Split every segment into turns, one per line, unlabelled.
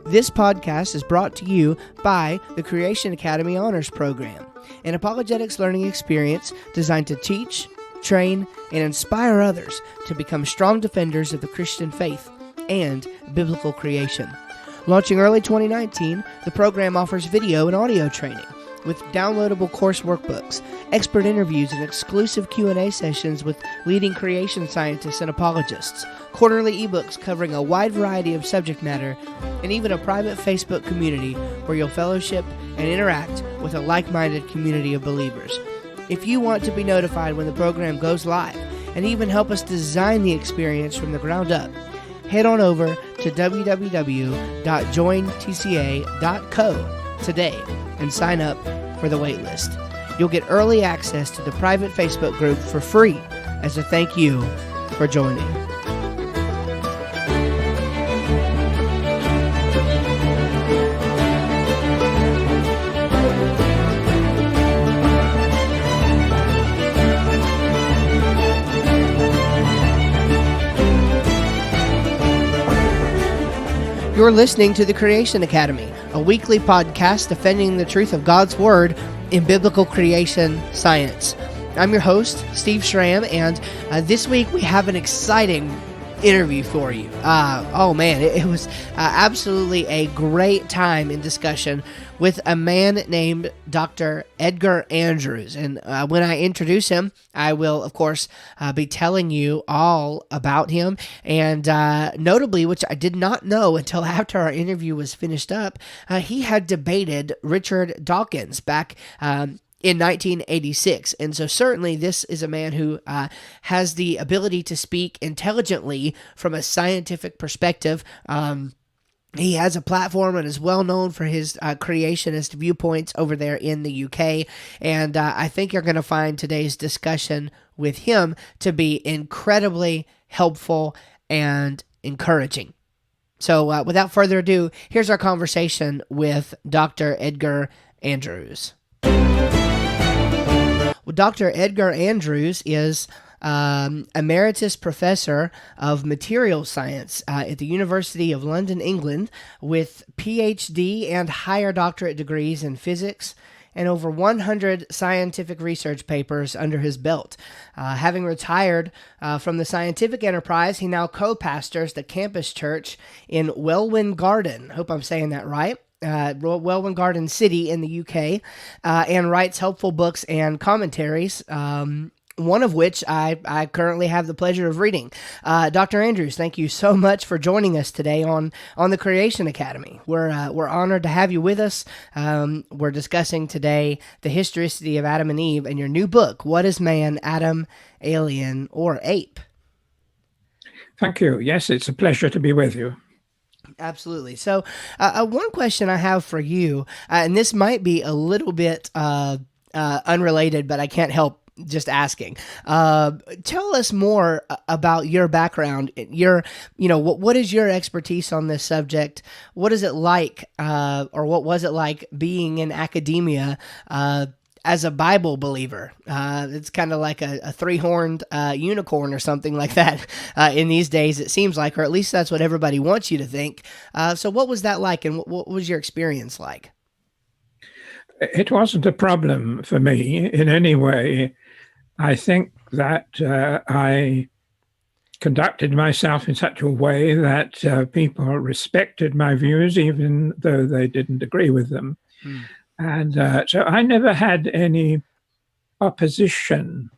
This podcast is brought to you by the Creation Academy Honors Program, an apologetics learning experience designed to teach, train, and inspire others to become strong defenders of the Christian faith and biblical creation. Launching early 2019, the program offers video and audio training with downloadable course workbooks, expert interviews, and exclusive Q&A sessions with leading creation scientists and apologists, quarterly ebooks covering a wide variety of subject matter, and even a private Facebook community where you'll fellowship and interact with a like-minded community of believers. If you want to be notified when the program goes live and even help us design the experience from the ground up, head on over to www.jointca.co today and sign up for the waitlist. You'll get early access to the private Facebook group for free as a thank you for joining. You're listening to the Creation Academy, a weekly podcast defending the truth of God's Word in biblical creation science. I'm your host, Steve Schramm, and this week we have an exciting interview for you. It was absolutely a great time in discussion with a man named Dr. Edgar Andrews. And when I introduce him, I will, of course, be telling you all about him. And notably, which I did not know until after our interview was finished up, he had debated Richard Dawkins back in 1986. And so certainly this is a man who has the ability to speak intelligently from a scientific perspective. He has a platform and is well known for his creationist viewpoints over there in the UK. And I think you're going to find today's discussion with him to be incredibly helpful and encouraging. So without further ado, here's our conversation with Dr. Edgar Andrews. Well, Dr. Edgar Andrews is emeritus professor of material science at the University of London, England, with PhD and higher doctorate degrees in physics and over 100 scientific research papers under his belt. Having retired from the scientific enterprise, he now co-pastors the campus church in Welwyn Garden. Hope I'm saying that right. Welwyn Garden City in the UK, and writes helpful books and commentaries, one of which I currently have the pleasure of reading. Dr. Andrews, thank you so much for joining us today on the Creation Academy. We're honored to have you with us. We're discussing today the historicity of Adam and Eve and your new book, What is Man, Adam, Alien, or Ape?
Thank you. Yes, it's a pleasure to be with you.
Absolutely. So one question I have for you, and this might be a little bit unrelated, but I can't help just asking. Tell us more about your background. What is your expertise on this subject? What is it like, or what was it like being in academia as a Bible believer? It's kind of like a three-horned unicorn or something like that in these days, it seems like, or at least that's what everybody wants you to think. So what was that like, and what was your experience like?
It wasn't a problem for me in any way. I think that I conducted myself in such a way that people respected my views, even though they didn't agree with them. And so I never had any opposition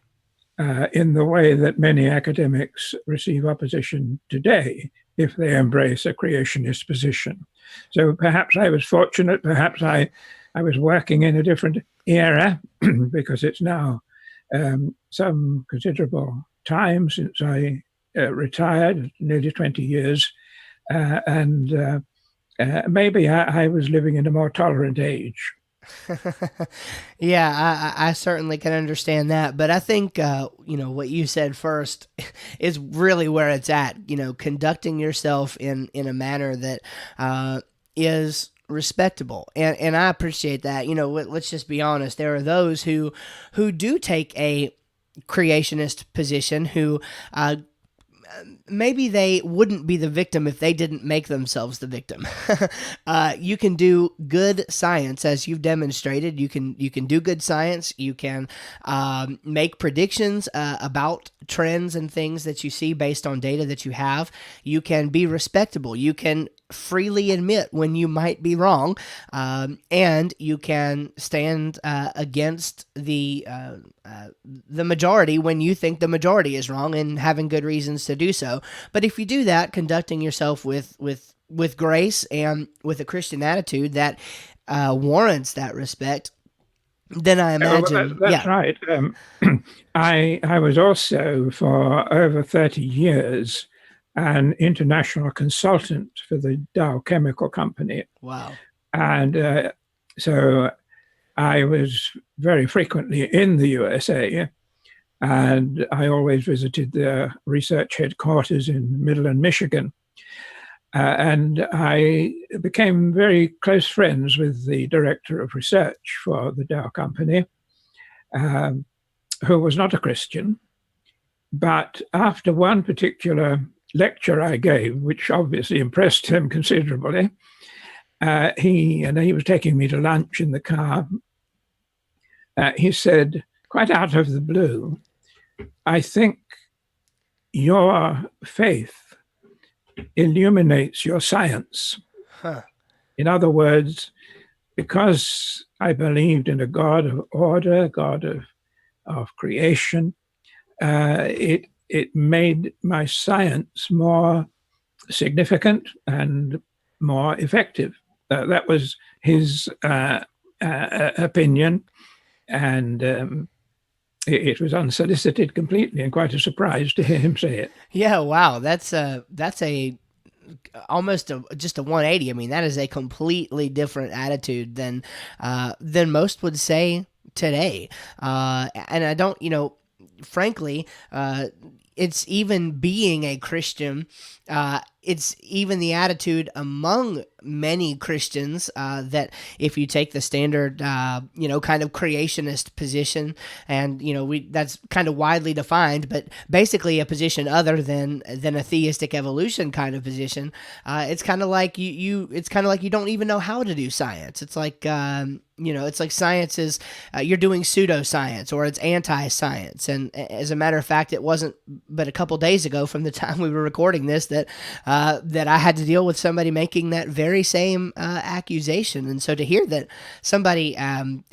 in the way that many academics receive opposition today if they embrace a creationist position. So perhaps I was fortunate, perhaps I was working in a different era, because it's now some considerable time since I retired, nearly 20 years, and maybe I was living in a more tolerant age.
Yeah, I certainly can understand that, but I think what you said first is really where it's at. Conducting yourself in a manner that is respectable, and I appreciate that. Let's just be honest. There are those who do take a creationist position who maybe they wouldn't be the victim if they didn't make themselves the victim. You can do good science, as you've demonstrated. You can do good science. You can make predictions about trends and things that you see based on data that you have. You can be respectable. You can freely admit when you might be wrong, and you can stand against the majority when you think the majority is wrong, and having good reasons to do so. But if you do that, conducting yourself with grace and with a Christian attitude that warrants that respect, then I imagine,
that's right. I was also for over 30 years an international consultant for the Dow Chemical Company.
Wow.
And so I was very frequently in the USA, and I always visited their research headquarters in Midland, Michigan. And I became very close friends with the director of research for the Dow Company, who was not a Christian. But after one particular lecture I gave, which obviously impressed him considerably, he was taking me to lunch in the car. He said, quite out of the blue, "I think your faith illuminates your science."
Huh.
In other words, because I believed in a God of order, God of creation, it made my science more significant and more effective. That was his opinion, and it was unsolicited completely, and quite a surprise to hear him say it.
Yeah, wow, that's almost just a 180. I mean, that is a completely different attitude than most would say today. And I don't, frankly, it's even being a Christian. It's even the attitude among many Christians that if you take the standard, kind of creationist position, and that's kind of widely defined, but basically a position other than a theistic evolution kind of position. It's kind of like it's kind of like you don't even know how to do science. It's like it's like science is you're doing pseudoscience, or it's anti-science. And as a matter of fact, it wasn't but a couple days ago from the time we were recording this that I had to deal with somebody making that very same accusation. And so to hear that somebody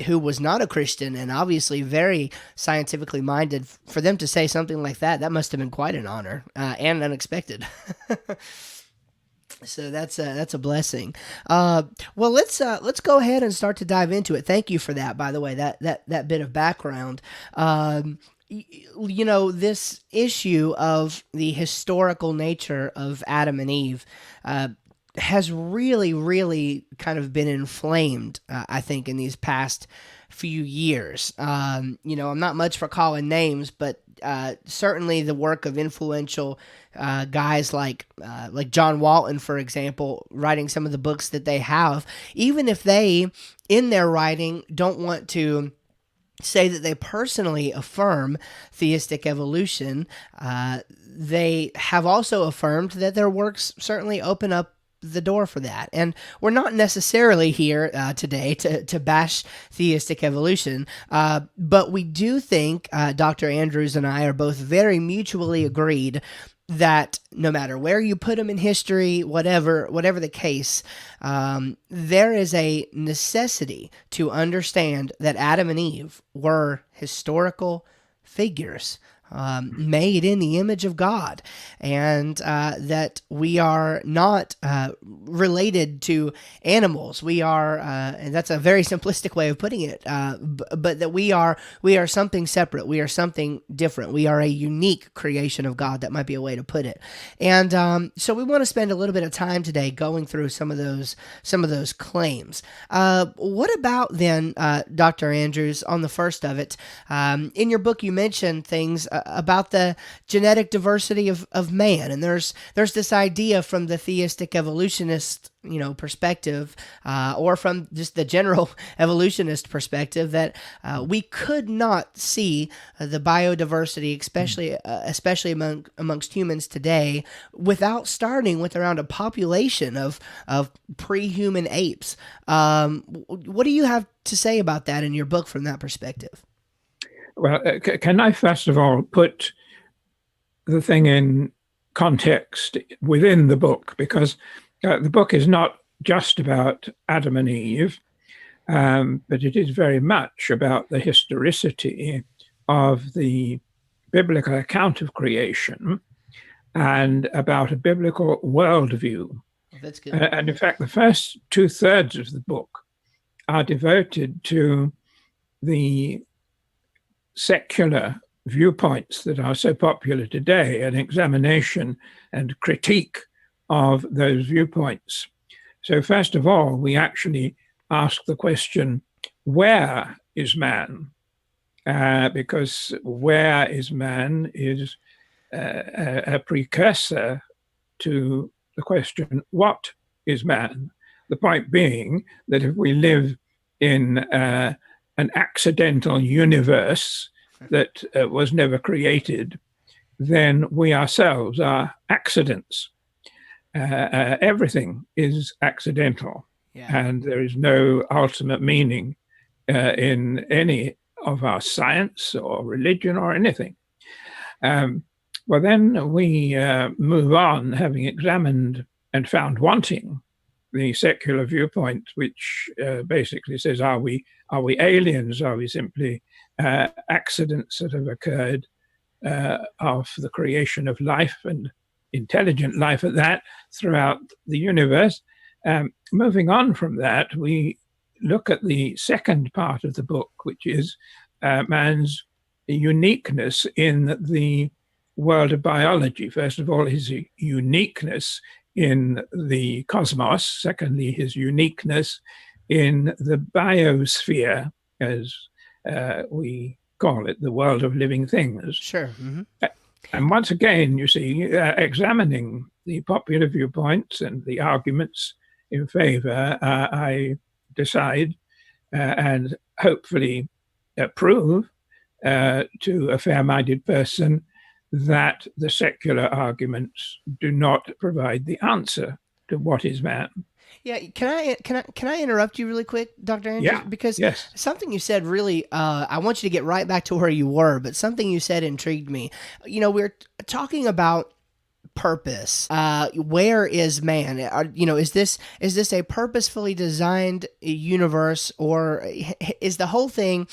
who was not a Christian and obviously very scientifically minded, for them to say something like that must have been quite an honor and unexpected. So that's a blessing. Well, let's go ahead and start to dive into it. Thank you for that, by the way, that bit of background. This issue of the historical nature of Adam and Eve has really, really kind of been inflamed, I think, in these past few years. I'm not much for calling names, but certainly the work of influential guys like John Walton, for example, writing some of the books that they have, even if they, in their writing, don't want to say that they personally affirm theistic evolution, they have also affirmed that their works certainly open up the door for that. And we're not necessarily here today to bash theistic evolution, but we do think Dr. Andrews and I are both very mutually agreed that no matter where you put them in history, whatever the case, there is a necessity to understand that Adam and Eve were historical figures made in the image of God, and that we are not related to animals. We are, and that's a very simplistic way of putting it, but that we are something separate. We are something different. We are a unique creation of God. That might be a way to put it. And so we want to spend a little bit of time today going through some of those claims. What about then, Dr. Andrews, on the first of it? In your book, you mentioned things about the genetic diversity of man, and there's this idea from the theistic evolutionist perspective, or from just the general evolutionist perspective, that we could not see the biodiversity, especially amongst humans today, without starting with around a population of pre-human apes. What do you have to say about that in your book from that perspective?
Well, can I first of all put the thing in context within the book? Because the book is not just about Adam and Eve, but it is very much about the historicity of the biblical account of creation and about a biblical worldview.
That's good.
And in fact, the first 2/3 of the book are devoted to the secular viewpoints that are so popular today, an examination and critique of those viewpoints. So first of all, we actually ask the question, where is man? Because where is man is a precursor to the question, what is man? The point being that if we live in an accidental universe that was never created, then we ourselves are accidents. Everything is accidental, and there is no ultimate meaning in any of our science or religion or anything. Well, then we move on, having examined and found wanting the secular viewpoint, which basically says, are we aliens? Are we simply accidents that have occurred of the creation of life, and intelligent life at that, throughout the universe? Moving on from that, we look at the second part of the book, which is man's uniqueness in the world of biology. First of all, his uniqueness in the cosmos. Secondly, his uniqueness in the biosphere, as we call it, the world of living things.
Sure. Mm-hmm.
And once again, you see, examining the popular viewpoints and the arguments in favor, I decide and hopefully prove to a fair-minded person that the secular arguments do not provide the answer to what is man.
Yeah, can I interrupt you really quick, Dr. Andrews?
Yeah,
Because
yes.
something you said really, I want you to get right back to where you were, but something you said intrigued me. We're talking about purpose. Where is man? Is this a purposefully designed universe, or is the whole thing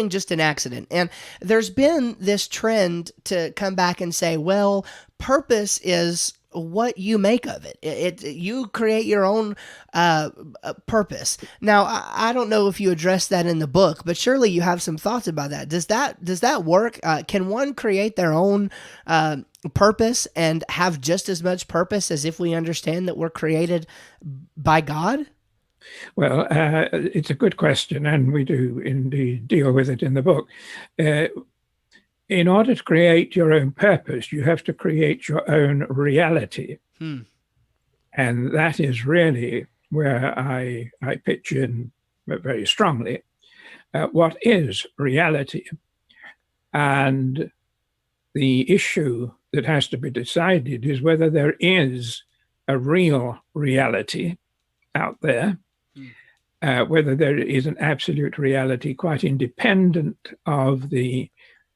just an accident? And there's been this trend to come back and say, well, purpose is what you make of it. You create your own purpose. Now, I don't know if you address that in the book, but surely you have some thoughts about that. Does that work? Can one create their own purpose and have just as much purpose as if we understand that we're created by God?
Well, it's a good question, and we do indeed deal with it in the book. In order to create your own purpose, you have to create your own reality. And that is really where I pitch in very strongly. What is reality? And the issue that has to be decided is whether there is a real reality out there, whether there is an absolute reality quite independent of the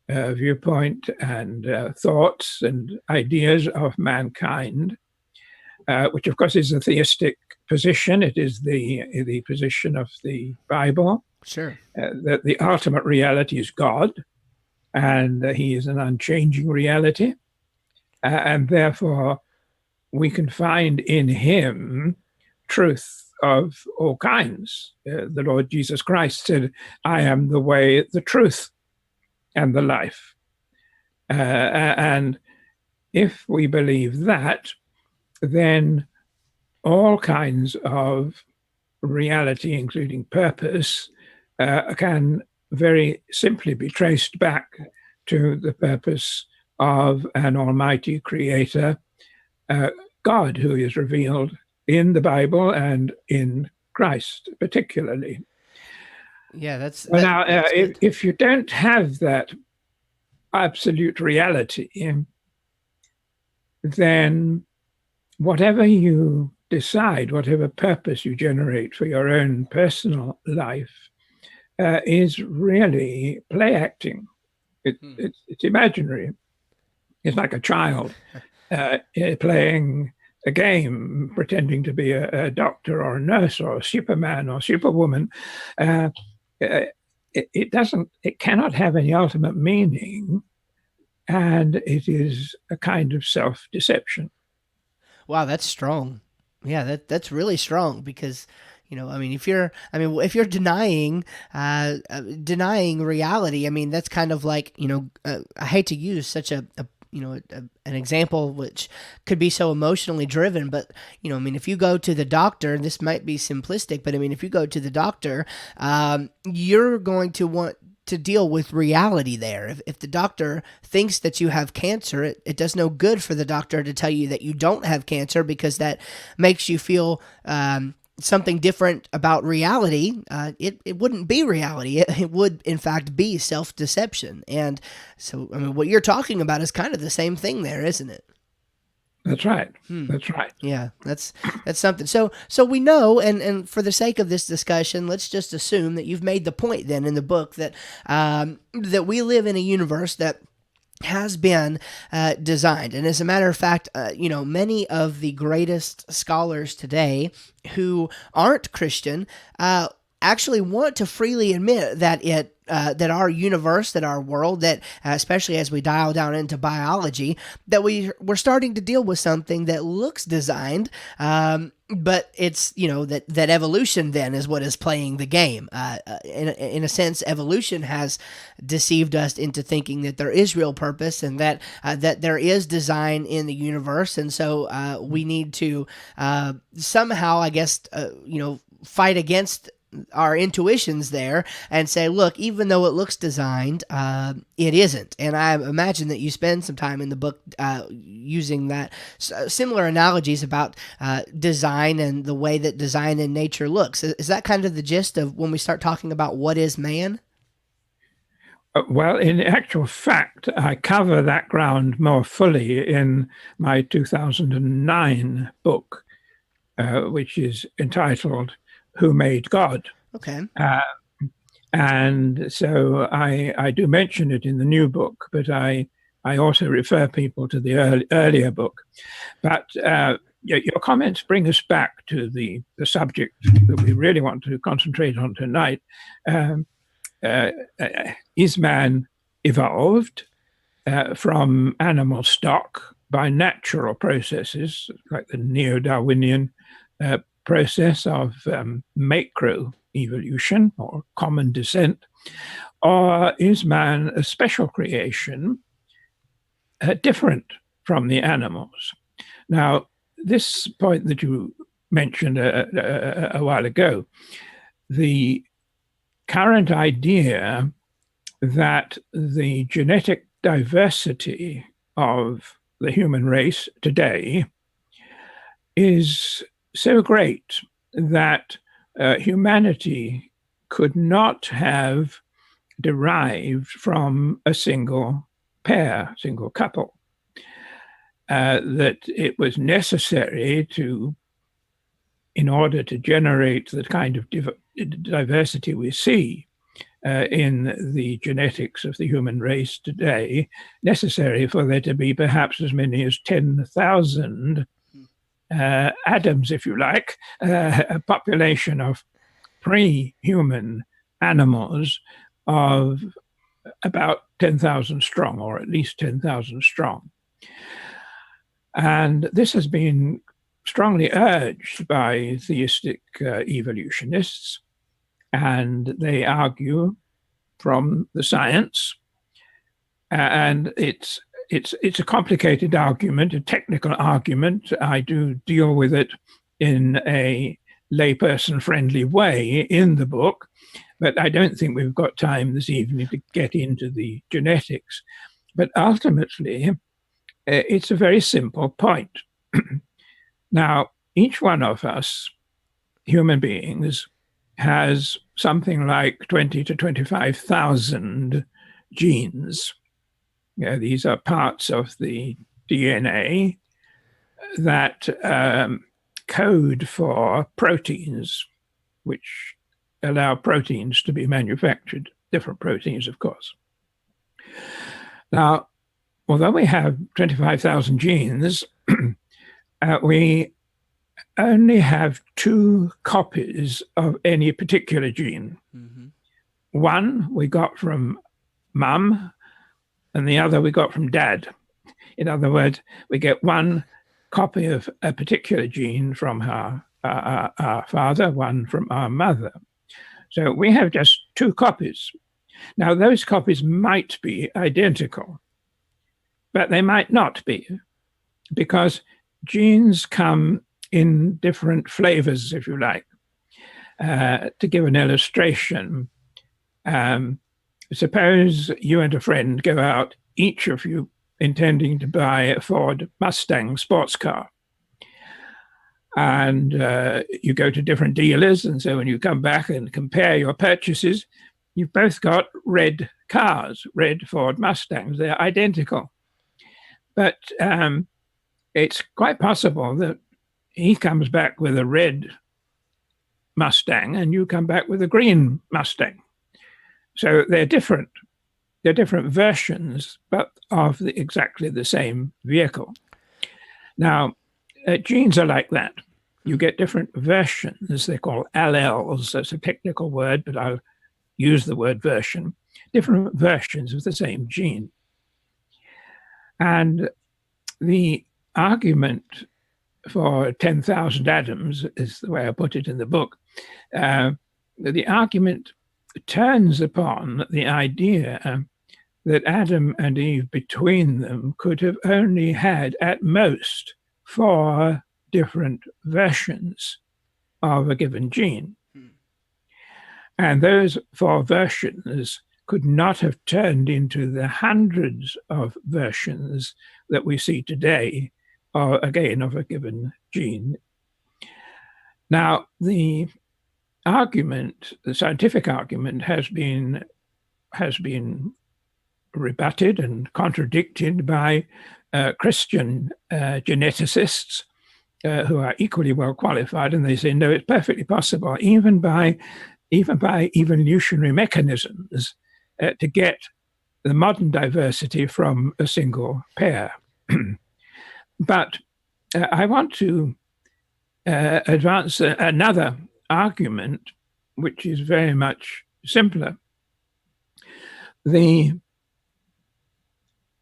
viewpoint and thoughts and ideas of mankind, which of course is a theistic position. It is the position of the Bible.
Sure.
That the ultimate reality is God, and he is an unchanging reality, and therefore we can find in him truth of all kinds. The Lord Jesus Christ said, "I am the way, the truth, and the life." And if we believe that, then all kinds of reality, including purpose, can very simply be traced back to the purpose of an almighty creator, God, who is revealed in the Bible and in Christ particularly.
Yeah,
Now,
good.
if you don't have that absolute reality, then whatever you decide, whatever purpose you generate for your own personal life, is really play acting. It's imaginary. It's like a child playing a game, pretending to be a doctor or a nurse or a Superman or Superwoman. It cannot have any ultimate meaning, and it is a kind of self-deception.
Wow, that's strong. Yeah, that's really strong because if you're denying reality, I mean, that's kind of like, I hate to use such an example which could be so emotionally driven, but if you go to the doctor, this might be simplistic, but I mean, if you go to the doctor, you're going to want to deal with reality there. If the doctor thinks that you have cancer, it does no good for the doctor to tell you that you don't have cancer, because that makes you feel something different about reality. It wouldn't be reality. It would, in fact, be self-deception. And so, I mean, what you're talking about is kind of the same thing there, isn't it?
That's right. That's right.
Yeah, that's something. So we know, and for the sake of this discussion, let's just assume that you've made the point then in the book that that we live in a universe that has been designed. And as a matter of fact, many of the greatest scholars today who aren't Christian actually want to freely admit that that our universe, that our world, that especially as we dial down into biology, that we're starting to deal with something that looks designed, but it's that evolution then is what is playing the game. In a sense, evolution has deceived us into thinking that there is real purpose and that there is design in the universe, and so we need to somehow, I guess, fight against our intuitions there and say, look, even though it looks designed, it isn't. And I imagine that you spend some time in the book using that similar analogies about design and the way that design in nature looks. Is that kind of the gist of when we start talking about what is man?
Well, in actual fact, I cover that ground more fully in my 2009 book, which is entitled Who Made God?
Okay.
And so I do mention it in the new book, but I also refer people to the earlier book. But your comments bring us back to the subject that we really want to concentrate on tonight. Is man evolved from animal stock by natural processes, like the neo-Darwinian process of macroevolution or common descent, or is man a special creation different from the animals? Now, this point that you mentioned a while ago, the current idea that the genetic diversity of the human race today is so great that humanity could not have derived from a single pair, single couple, that it was necessary in order to generate the kind of diversity we see in the genetics of the human race today, necessary for there to be perhaps as many as 10,000 Adams, if you like, a population of pre-human animals of about 10,000 strong, or at least 10,000 strong. And this has been strongly urged by theistic evolutionists, and they argue from the science, and it's a complicated argument, a technical argument. I do deal with it in a layperson-friendly way in the book, But I don't think we've got time this evening to get into the genetics. But ultimately, it's a very simple point. Now, each one of us, human beings, has something like 20 to 25,000 genes. These are parts of the DNA that code for proteins, which allow proteins to be manufactured, different proteins, of course. Now, although we have 25,000 genes, we only have 2 copies of any particular gene. Mm-hmm. One we got from mum, and the other we got from dad. In other words, we get one copy of a particular gene from our father, one from our mother. So we have just 2 copies. Now, those copies might be identical, but they might not be, because genes come in different flavors, if you like. To give an illustration, suppose you and a friend go out, each of you intending to buy a Ford Mustang sports car. And you go to different dealers, and so when you come back and compare your purchases, you've both got red cars, red Ford Mustangs. They're identical. But it's quite possible that he comes back with a red Mustang and you come back with a green Mustang. So they're different. They're different versions, but of exactly the same vehicle. Now, genes are like that. You get different versions. They're called alleles. That's a technical word, but I'll use the word version. Different versions of the same gene. And the argument for 10,000 atoms is the way I put it in the book. The argument turns upon the idea that Adam and Eve between them could have only had at most 4 different versions of a given gene. And those 4 versions could not have turned into the hundreds of versions that we see today, again, of a given gene. Now, the scientific argument has been rebutted and contradicted by Christian geneticists who are equally well qualified, and they say, no, it's perfectly possible, even by evolutionary mechanisms, to get the modern diversity from a single pair. But I want to advance another argument, which is very much simpler. The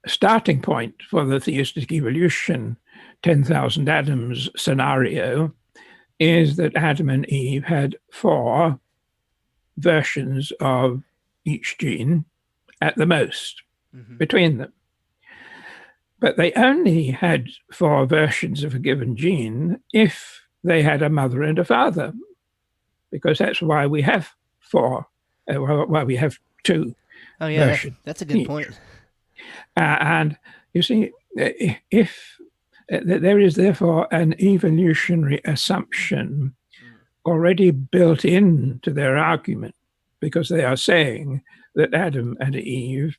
starting point for the theistic evolution 10,000 atoms scenario is that Adam and Eve had 4 versions of each gene at the most between them. But they only had 4 versions of a given gene if they had a mother and a father, because that's why we have 4, why we have 2 versions.
That's a good point.
And you see, if there is therefore an evolutionary assumption already built into their argument, because they are saying that Adam and Eve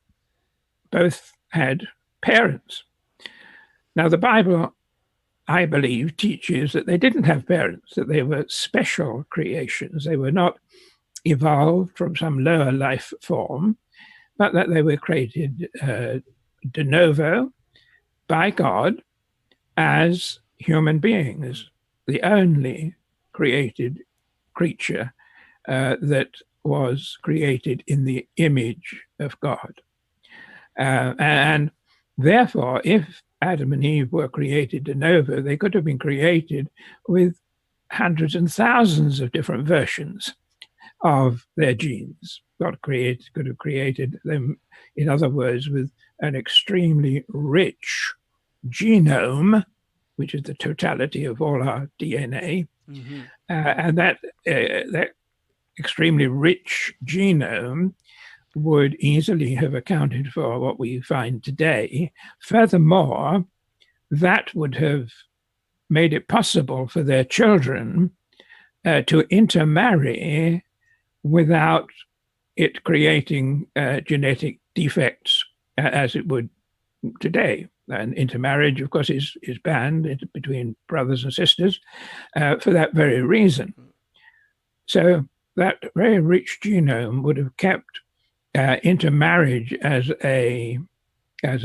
both had parents. Now, the Bible, I believe, teaches that they didn't have parents, that they were special creations. They were not evolved from some lower life form, but that they were created de novo by God as human beings, the only created creature that was created in the image of God. And therefore, if Adam and Eve were created de novo, they could have been created with hundreds and thousands of different versions of their genes. God could have created them, in other words, with an extremely rich genome, which is the totality of all our DNA, and that extremely rich genome would easily have accounted for what we find today. Furthermore, that would have made it possible for their children to intermarry without it creating genetic defects as it would today. And intermarriage, of course, is banned between brothers and sisters for that very reason. So that very rich genome would have kept intermarriage as a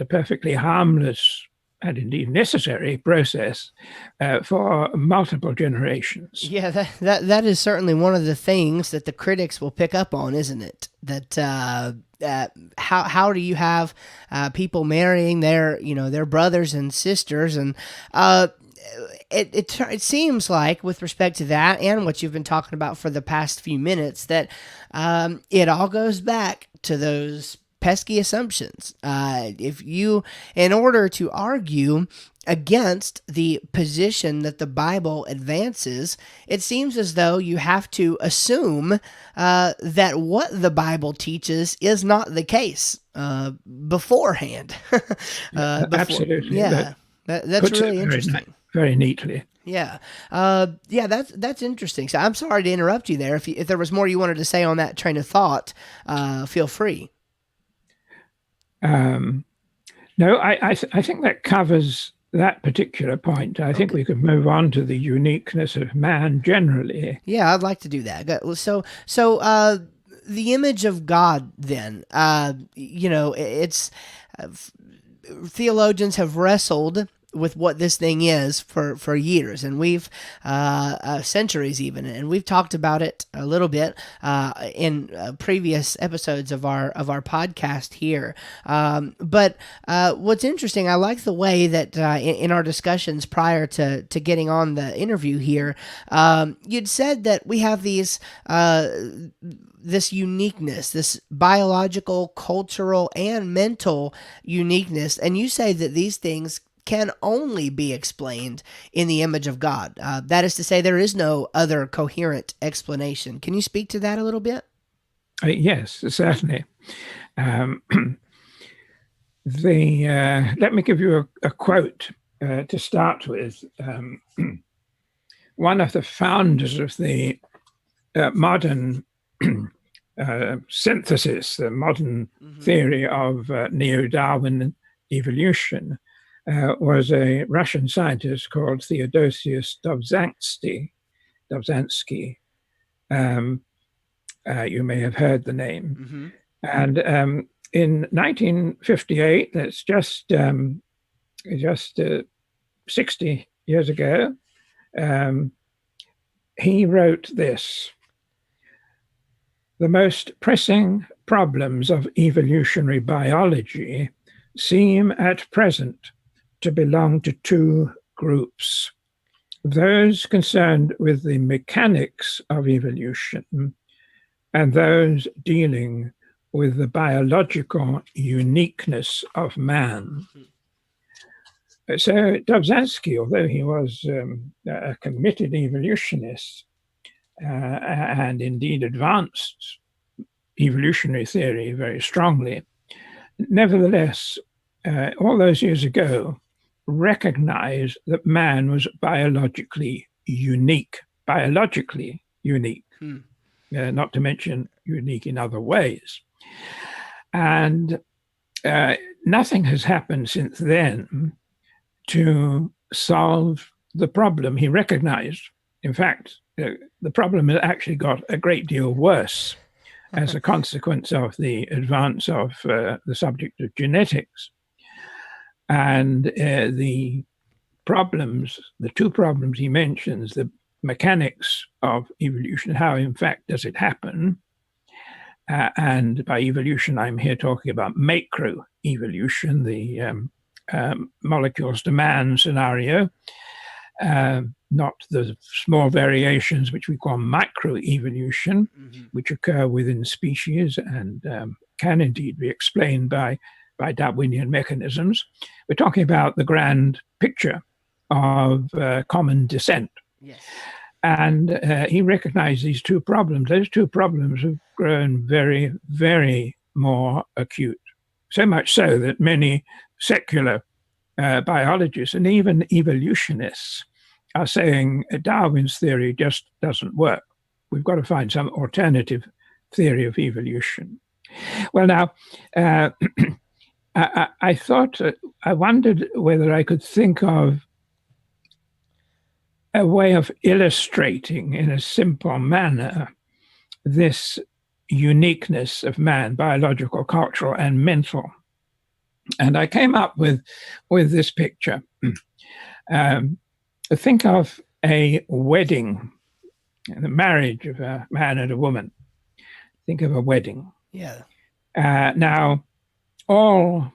perfectly harmless and indeed necessary process for multiple generations.
Yeah, that is certainly one of the things that the critics will pick up on, isn't it? That how do you have people marrying their brothers and sisters, and it seems like, with respect to that and what you've been talking about for the past few minutes, that it all goes back to those pesky assumptions. In order to argue against the position that the Bible advances, it seems as though you have to assume that what the Bible teaches is not the case beforehand.
Absolutely.
Yeah, that's really interesting.
Very neatly.
Yeah. That's interesting. So I'm sorry to interrupt you there. If there was more you wanted to say on that train of thought, feel free.
No, I think that covers that particular point. I think we could move on to the uniqueness of man generally.
Yeah, I'd like to do that. So the image of God, then, it's theologians have wrestled with what this thing is for years, and we've centuries even, and we've talked about it a little bit in previous episodes of our podcast here. But what's interesting, I like the way that in our discussions prior to getting on the interview here, you'd said that we have these this uniqueness, this biological, cultural, and mental uniqueness, and you say that these things can only be explained in the image of God. That is to say, there is no other coherent explanation. Can you speak to that a little bit?
Yes, certainly. Let me give you a quote to start with. One of the founders of the modern synthesis, the modern theory of neo-Darwin evolution, was a Russian scientist called Theodosius Dobzhansky. You may have heard the name. And in 1958, that's just 60 years ago, he wrote this: "The most pressing problems of evolutionary biology seem at present to belong to two groups: those concerned with the mechanics of evolution and those dealing with the biological uniqueness of man." So Dobzhansky, although he was a committed evolutionist and indeed advanced evolutionary theory very strongly, nevertheless, all those years ago, recognized that man was biologically unique, not to mention unique in other ways. And nothing has happened since then to solve the problem he recognized. In fact, the problem has actually got a great deal worse as a consequence of the advance of the subject of genetics. And the two problems he mentions, the mechanics of evolution, how in fact does it happen? And by evolution, I'm here talking about macroevolution, the molecules to man scenario, not the small variations which we call microevolution, which occur within species and can indeed be explained by Darwinian mechanisms. We're talking about the grand picture of common descent.
Yes.
And he recognized these two problems. Those two problems have grown very, very more acute. So much so that many secular biologists and even evolutionists are saying Darwin's theory just doesn't work. We've got to find some alternative theory of evolution. Well, now, I thought, I wondered whether I could think of a way of illustrating in a simple manner this uniqueness of man, biological, cultural, and mental. And I came up with this picture. Think of a wedding, the marriage of a man and a woman. Think of a wedding.
Yeah.
Now, all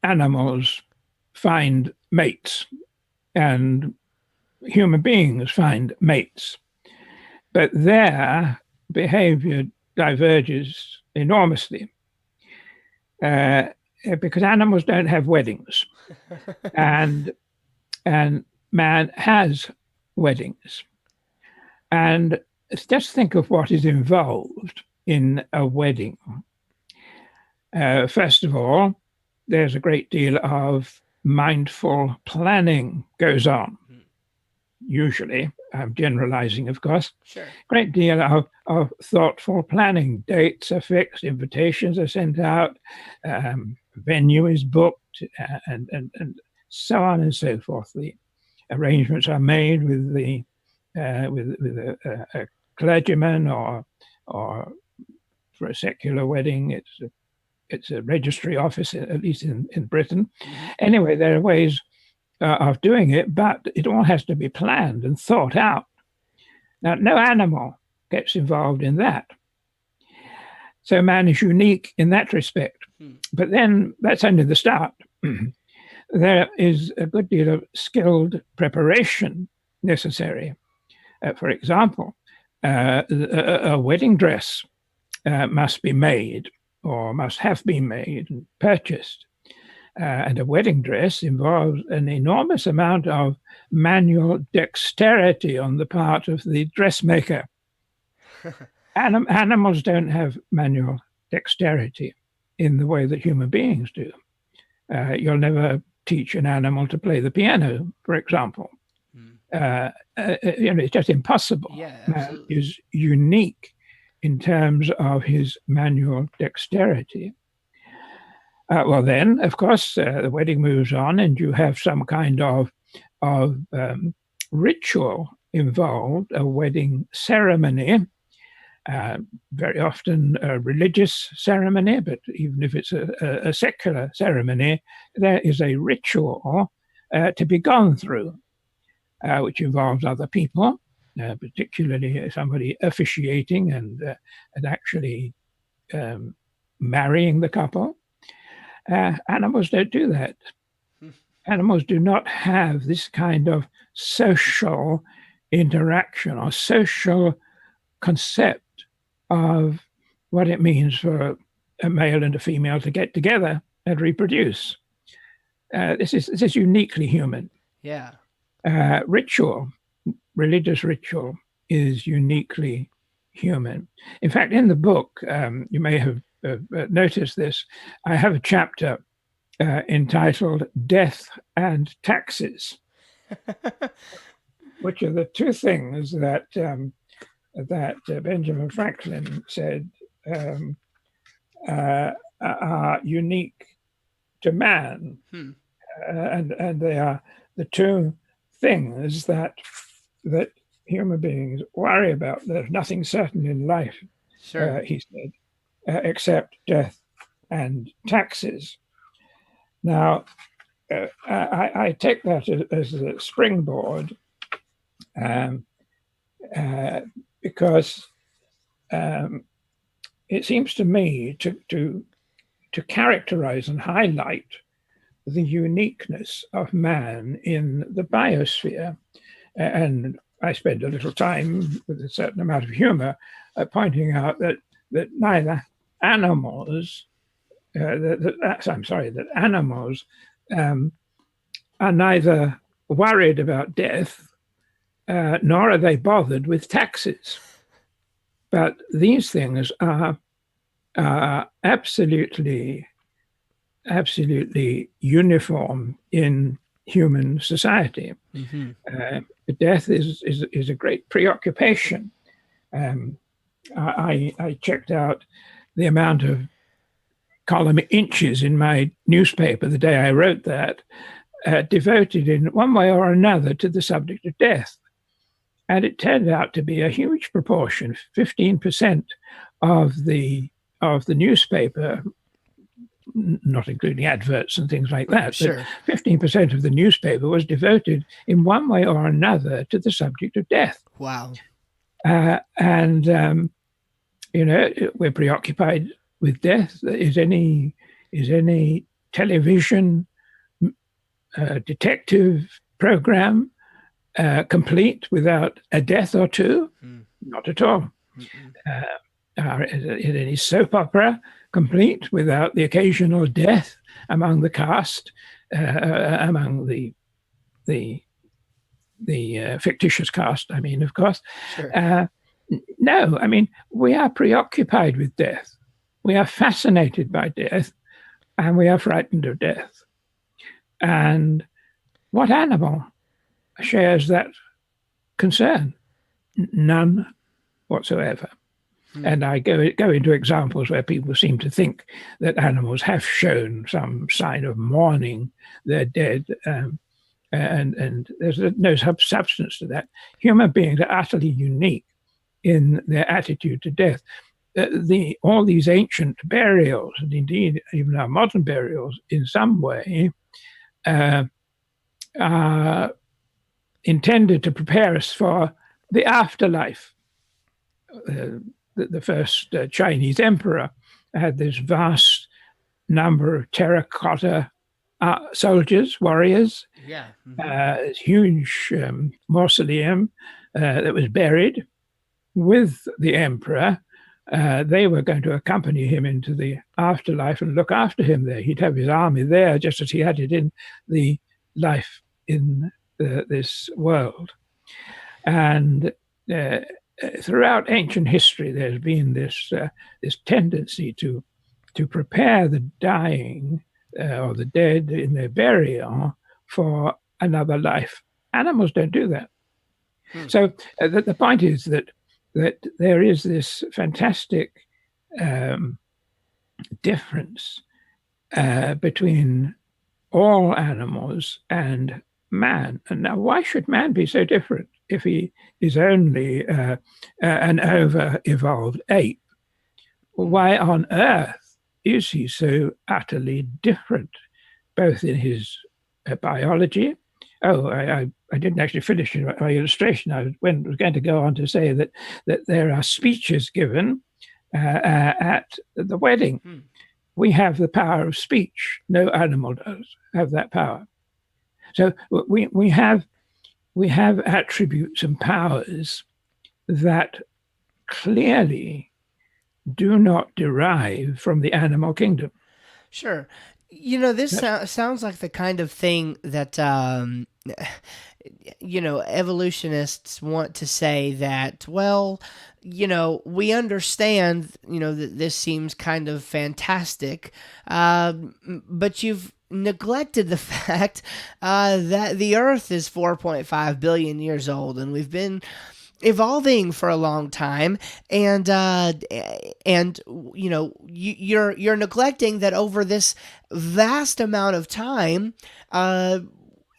animals find mates, and human beings find mates, but their behavior diverges enormously because animals don't have weddings, and man has weddings. And just think of what is involved in a wedding. First of all, there's a great deal of mindful planning goes on. Usually, I'm generalizing, of course.
Sure.
Great deal of thoughtful planning. Dates are fixed, invitations are sent out, venue is booked, and so on and so forth. The arrangements are made with the with a clergyman, or for a secular wedding, it's a registry office, at least in Britain. Mm-hmm. Anyway, there are ways of doing it, but it all has to be planned and thought out. Now, no animal gets involved in that. So man is unique in that respect. But then that's only the start. There is a good deal of skilled preparation necessary. For example, a wedding dress must be made, or must have been made and purchased. And a wedding dress involves an enormous amount of manual dexterity on the part of the dressmaker. Animals don't have manual dexterity in the way that human beings do. You'll never teach an animal to play the piano, for example. It's just impossible.
Yeah,
Man is unique in terms of his manual dexterity. Well, then, of course, the wedding moves on, and you have some kind of ritual involved, a wedding ceremony, very often a religious ceremony, but even if it's a secular ceremony, there is a ritual to be gone through, which involves other people, particularly somebody officiating and actually marrying the couple. Animals don't do that. Animals do not have this kind of social interaction or social concept of what it means for a male and a female to get together and reproduce. This is uniquely human.
Yeah.
Religious ritual is uniquely human. In fact, in the book, you may have noticed this, I have a chapter entitled Death and Taxes, which are the two things that Benjamin Franklin said are unique to man. And they are the two things that human beings worry about. There's nothing certain in life, he said, except death and taxes. Now, I take that as a springboard because it seems to me to characterize and highlight the uniqueness of man in the biosphere. And I spend a little time with a certain amount of humor pointing out that neither animals, that animals are neither worried about death nor are they bothered with taxes. But these things are absolutely uniform in human society. Death is a great preoccupation. I checked out the amount of column inches in my newspaper the day I wrote that, devoted in one way or another to the subject of death. And it turned out to be a huge proportion, 15% of the newspaper, not including adverts and things like that,
Sure.
but 15% of the newspaper was devoted in one way or another to the subject of death.
Wow.
And we're preoccupied with death. Is any television detective program complete without a death or two? Not at all. Is any soap opera complete without the occasional death among the cast, among the fictitious cast, I mean, of course?
Sure.
No, I mean, we are preoccupied with death. We are fascinated by death, and we are frightened of death. And what animal shares that concern? None whatsoever. And I go into examples where people seem to think that animals have shown some sign of mourning their dead, and there's no substance to that. Human beings are utterly unique in their attitude to death. All these ancient burials, and indeed even our modern burials, in some way, are intended to prepare us for the afterlife. The first Chinese emperor had this vast number of terracotta soldiers, warriors, huge mausoleum that was buried with the emperor. They were going to accompany him into the afterlife and look after him there. He'd have his army there just as he had it in the life in this world. And throughout ancient history, there's been this tendency to prepare the dying or the dead in their burial for another life. Animals don't do that. So the point is that there is this fantastic difference between all animals and man. And now, why should man be so different if he is only an over-evolved ape? Why on earth is he so utterly different, both in his biology? I didn't actually finish my illustration. I was going to go on to say that there are speeches given at the wedding. We have the power of speech. No animal does have that power. So we have attributes and powers that clearly do not derive from the animal kingdom.
Sure. This sounds like the kind of thing that, evolutionists want to say that, well, we understand, that this seems kind of fantastic, but you've neglected the fact that the Earth is 4.5 billion years old, and we've been evolving for a long time, and you're neglecting that over this vast amount of time,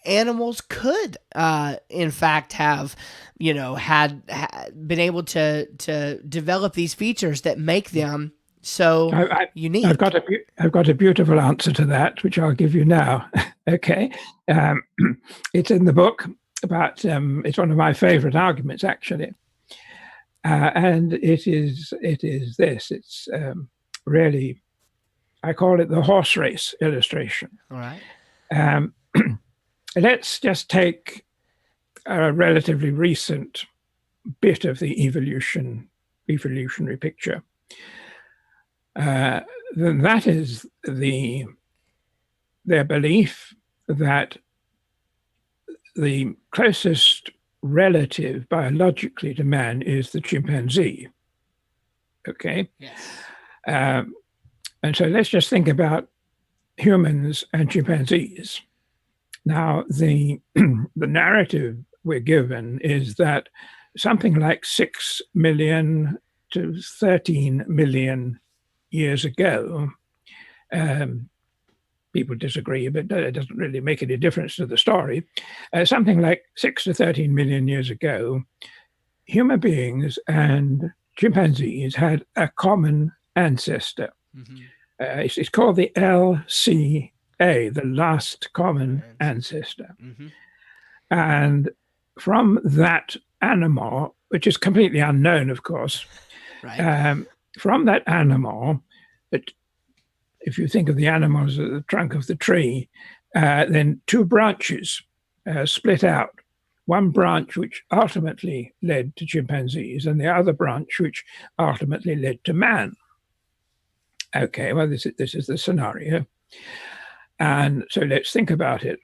animals could in fact have been able to develop these features that make them so unique.
I've got a beautiful answer to that, which I'll give you now. Okay, it's in the book. But it's one of my favorite arguments, actually, and it is this. It's really, I call it the horse race illustration.
All right.
Let's just take a relatively recent bit of the evolutionary picture. That is their belief that the closest relative biologically to man is the chimpanzee. Okay?
Yes.
And so let's just think about humans and chimpanzees. Now, the narrative we're given is that something like 6 million to 13 million years ago, people disagree, but it doesn't really make any difference to the story. Something like 6 to 13 million years ago, human beings and chimpanzees had a common ancestor. Mm-hmm. It's called the LCA, the last common ancestor. Mm-hmm. And from that animal, which is completely unknown, of course, right. From that animal, if you think of the animals at the trunk of the tree, then two branches split out. One branch which ultimately led to chimpanzees, and the other branch which ultimately led to man. Okay, well, this is the scenario. And so let's think about it.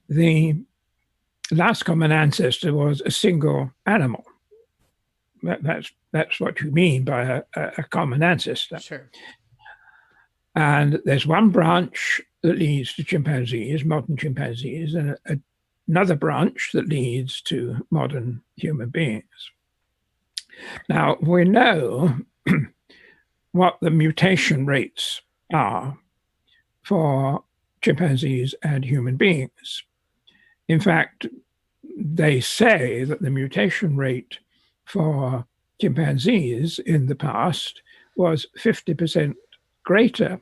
The last common ancestor was a single animal. That's what you mean by a common ancestor.
Sure.
And there's one branch that leads to chimpanzees, modern chimpanzees, and another branch that leads to modern human beings. Now, we know what the mutation rates are for chimpanzees and human beings. In fact, they say that the mutation rate for chimpanzees in the past was 50% greater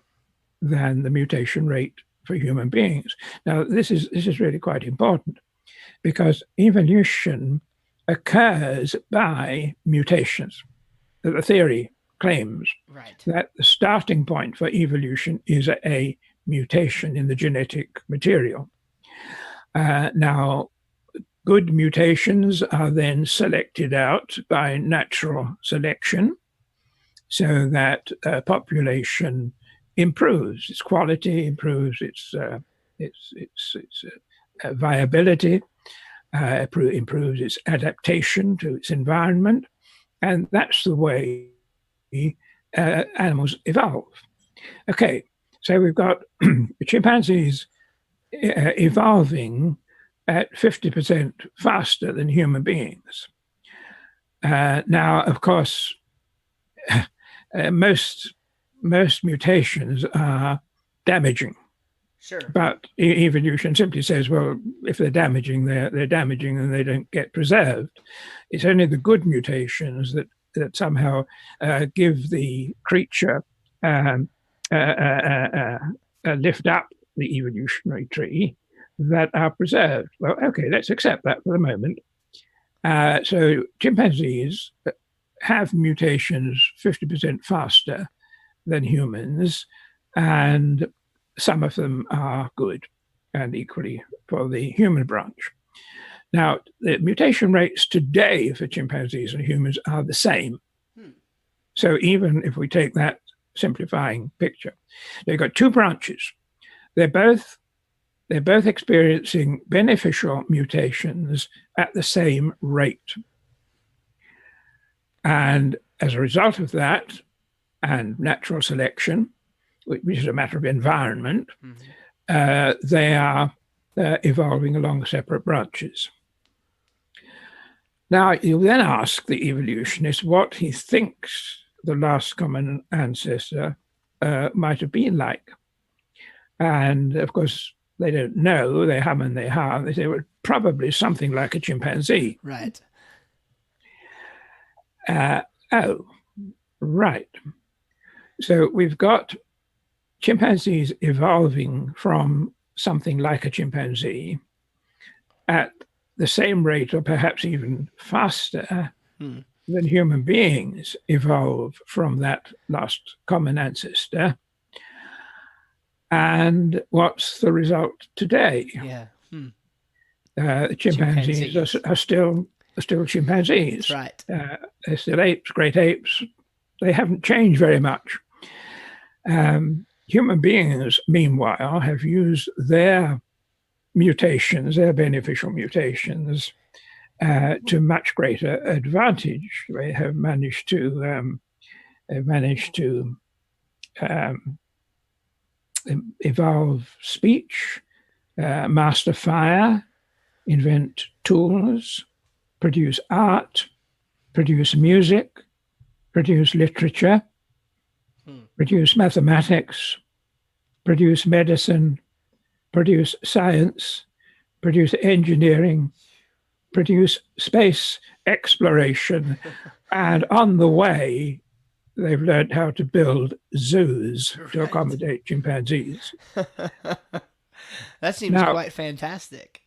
than the mutation rate for human beings. Now, this is really quite important because evolution occurs by mutations. The theory claims that the starting point for evolution is a mutation in the genetic material. Now, good mutations are then selected out by natural selection so that population improves, its quality improves, its viability, improves its adaptation to its environment, and that's the way animals evolve. Okay, so we've got chimpanzees evolving at 50% faster than human beings. Now, of course, most mutations are damaging.
Sure.
But evolution simply says, well, if they're damaging, they're damaging and they don't get preserved. It's only the good mutations that somehow give the creature lift up the evolutionary tree that are preserved. Well, okay, let's accept that for the moment. So chimpanzees have mutations 50% faster than humans, and some of them are good, and equally for the human branch. Now, the mutation rates today for chimpanzees and humans are the same. So even if we take that simplifying picture, they've got two branches. They're both experiencing beneficial mutations at the same rate. And as a result of that, and natural selection, which is a matter of environment, they are evolving along separate branches. Now, you then ask the evolutionist what he thinks the last common ancestor might have been like. And of course, they don't know, they hum and they ha. They say, well, probably something like a chimpanzee.
Right.
Oh, right. So we've got chimpanzees evolving from something like a chimpanzee at the same rate or perhaps even faster than human beings evolve from that last common ancestor. And what's the result today?
Yeah.
Chimpanzees are still chimpanzees.
That's right.
They're still apes, great apes. They haven't changed very much. Human beings, meanwhile, have used their mutations, their beneficial mutations, to much greater advantage. They have managed to um, evolve speech, master fire, invent tools, produce art, produce music, produce literature, produce mathematics, produce medicine, produce science, produce engineering, produce space exploration, and on the way, they've learned how to build zoos to accommodate chimpanzees.
That seems
Now,
quite fantastic.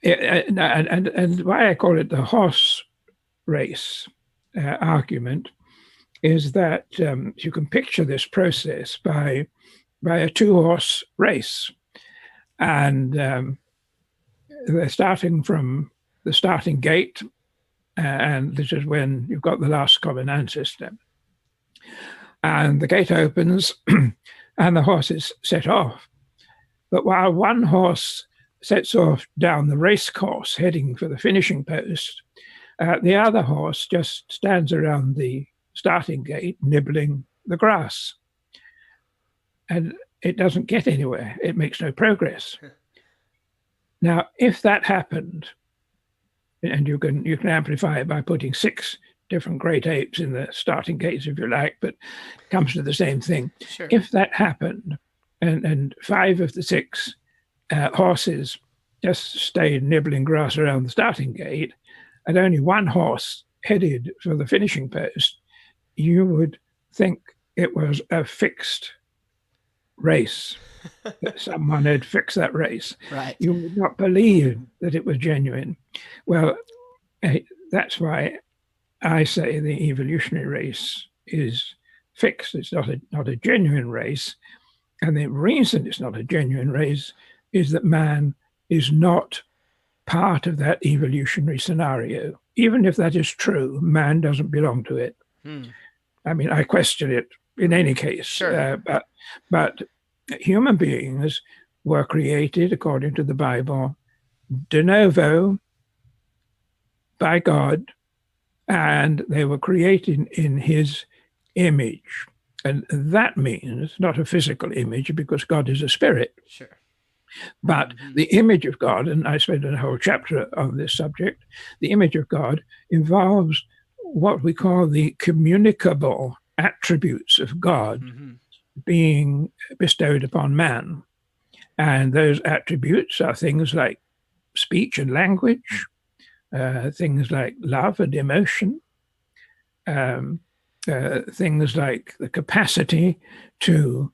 and why I call it the horse race argument is that you can picture this process by a two-horse race, and they're starting from the starting gate, and this is when you've got the last common ancestor. And the gate opens, and the horses set off. But while one horse sets off down the race course, heading for the finishing post, the other horse just stands around the starting gate, nibbling the grass. And it doesn't get anywhere. It makes no progress. Now, if that happened, and you can amplify it by putting 6 different great apes in the starting gates, if you like, but it comes to the same thing.
Sure.
If that happened, and 5 of the 6 horses just stayed nibbling grass around the starting gate, and only one horse headed for the finishing post, you would think it was a fixed race, that someone had fixed that race.
Right.
You would not believe that it was genuine. Well, that's why I say the evolutionary race is fixed. It's not a genuine race. And the reason it's not a genuine race is that man is not part of that evolutionary scenario. Even if that is true, man doesn't belong to it. I mean, I question it in any case.
Sure.
But human beings were created, according to the Bible, de novo by God, and they were created in his image. And that means not a physical image, because God is a spirit.
Sure.
But the image of God, and I spent a whole chapter on this subject, the image of God involves what we call the communicable attributes of God being bestowed upon man. And those attributes are things like speech and language, things like love and emotion, things like the capacity to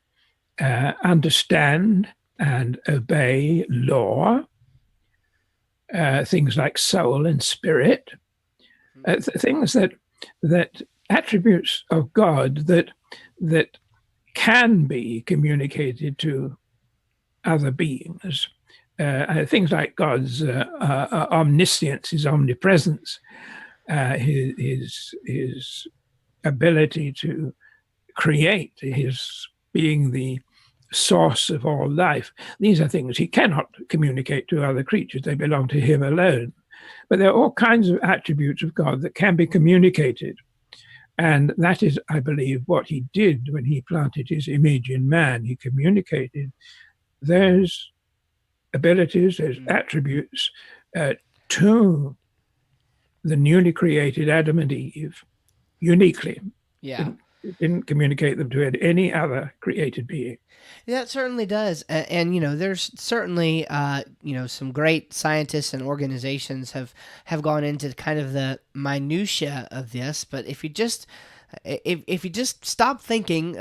understand and obey law, things like soul and spirit, things that attributes of God that can be communicated to other beings. Things like God's omniscience, his omnipresence, his ability to create, his being the source of all life. These are things he cannot communicate to other creatures. They belong to him alone. But there are all kinds of attributes of God that can be communicated. And that is, I believe, what he did when he planted his image in man. He communicated those abilities, those attributes to the newly created Adam and Eve uniquely.
Yeah.
Didn't communicate them to any other created being.
Yeah, it certainly does. And there's certainly, some great scientists and organizations have gone into kind of the minutia of this. But if you just stop thinking,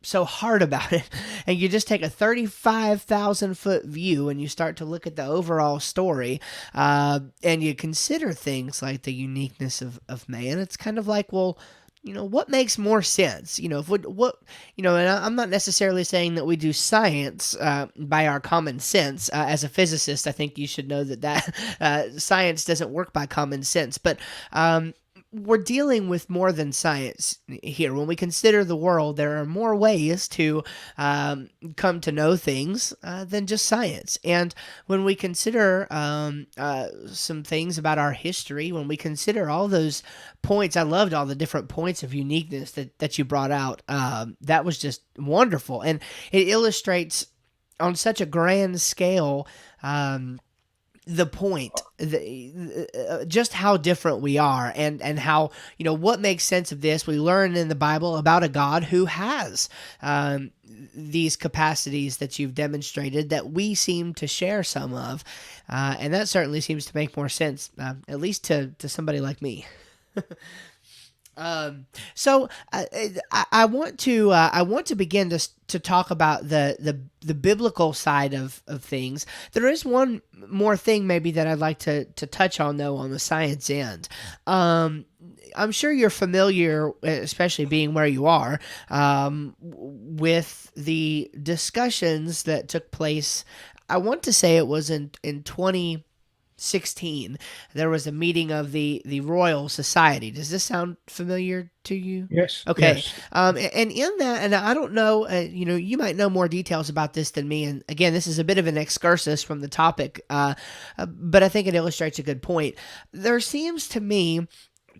so hard about it, and you just take a 35,000-foot view and you start to look at the overall story, and you consider things like the uniqueness of man, it's kind of like, well, what makes more sense? And I'm not necessarily saying that we do science by our common sense. As a physicist, I think you should know that science doesn't work by common sense. But we're dealing with more than science here. When we consider the world, there are more ways to come to know things than just science. And when we consider some things about our history, when we consider all those points, I loved all the different points of uniqueness that you brought out. That was just wonderful. And it illustrates on such a grand scale. The point, just how different we are, and how, what makes sense of this. We learn in the Bible about a God who has these capacities that you've demonstrated that we seem to share some of, and that certainly seems to make more sense, at least to somebody like me. So I want to begin to talk about the biblical side of things. There is one more thing maybe that I'd like to touch on, though, on the science end. I'm sure you're familiar, especially being where you are, with the discussions that took place. I want to say it was in 2016. There was a meeting of the Royal Society. Does this sound familiar to you?
Yes.
Okay.
Yes.
And in that, and I don't know, you might know more details about this than me. And again, this is a bit of an excursus from the topic, but I think it illustrates a good point. There seems to me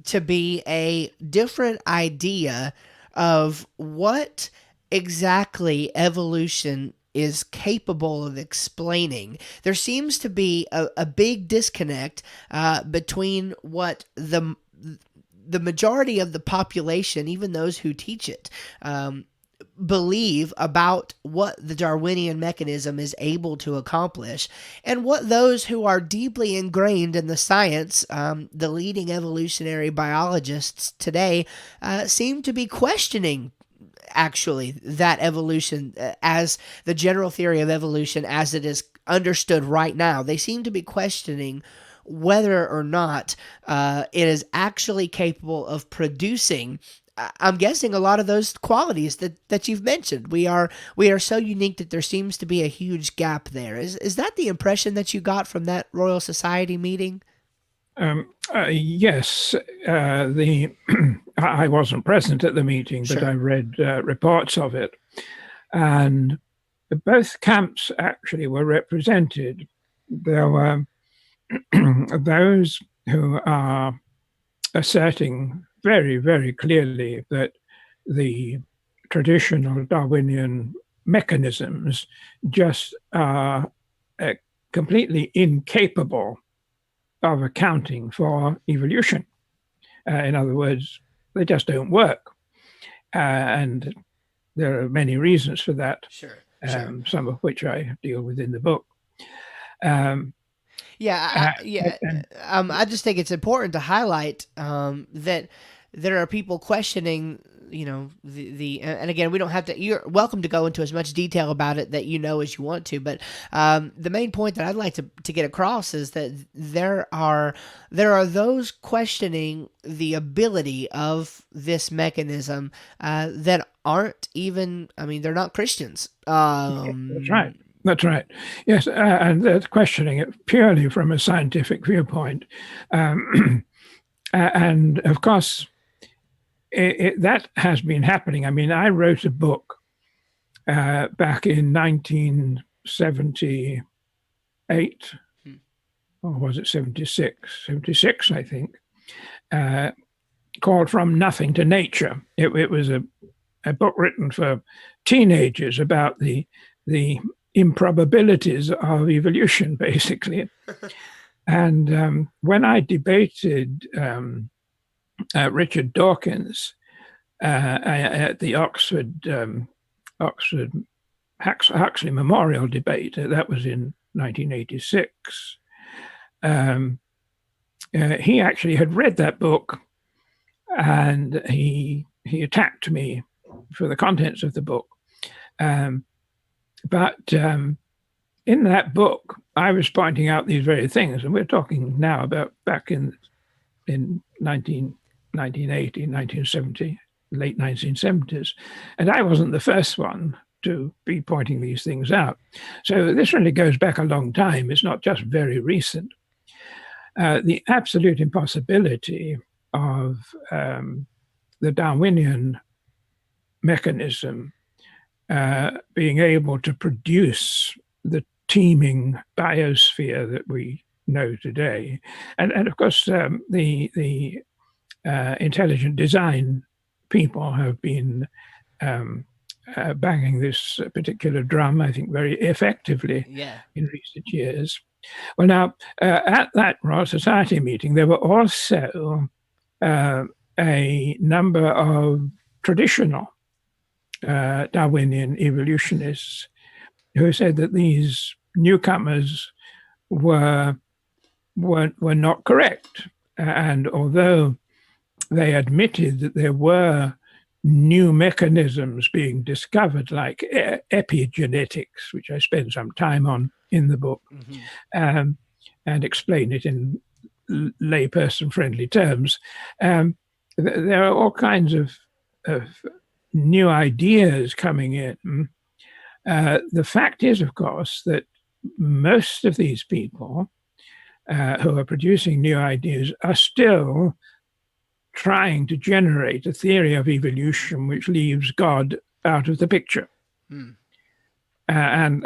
to be a different idea of what exactly evolution is capable of explaining. There seems to be a big disconnect between what the majority of the population, even those who teach it, believe about what the Darwinian mechanism is able to accomplish, and what those who are deeply ingrained in the science, the leading evolutionary biologists today, seem to be questioning. Actually, that evolution, as the general theory of evolution as it is understood right now, they seem to be questioning whether or not it is actually capable of producing, I'm guessing, a lot of those qualities that you've mentioned. We are so unique that there seems to be a huge gap there. Is that the impression that you got from that Royal Society meeting?
Yes, I wasn't present at the meeting, but
Sure.
I read reports of it, and both camps actually were represented. There were those who are asserting very, very clearly that the traditional Darwinian mechanisms just are completely incapable of accounting for evolution. In other words, they just don't work. And there are many reasons for that,
Sure.
some of which I deal with in the book. Um,
I just think it's important to highlight that there are people questioning, and again, we don't have to. You're welcome to go into as much detail about it that you know as you want to. But the main point that I'd like to get across is that there are those questioning the ability of this mechanism that aren't even. I mean, they're not Christians.
That's right. That's right. Yes, and they're questioning it purely from a scientific viewpoint. And of course, that has been happening. I mean, I wrote a book back in 1978, or was it 76? 76, I think, called From Nothing to Nature. It was a book written for teenagers about the improbabilities of evolution, basically. And when I debated Richard Dawkins at the Oxford Huxley Memorial Debate, that was in 1986, he actually had read that book, and he attacked me for the contents of the book. But in that book, I was pointing out these very things, and we're talking now about back in 1980, 1970, late 1970s. And I wasn't the first one to be pointing these things out. So this really goes back a long time. It's not just very recent. The absolute impossibility of the Darwinian mechanism being able to produce the teeming biosphere that we know today. And of course, the intelligent design people have been banging this particular drum, I think, very effectively in recent years. Well, now, at that Royal Society meeting, there were also a number of traditional Darwinian evolutionists who said that these newcomers were not correct. And although they admitted that there were new mechanisms being discovered, like epigenetics, which I spend some time on in the book, and explain it in layperson-friendly terms. There are all kinds of new ideas coming in. The fact is, of course, that most of these people who are producing new ideas are still trying to generate a theory of evolution which leaves God out of the picture. And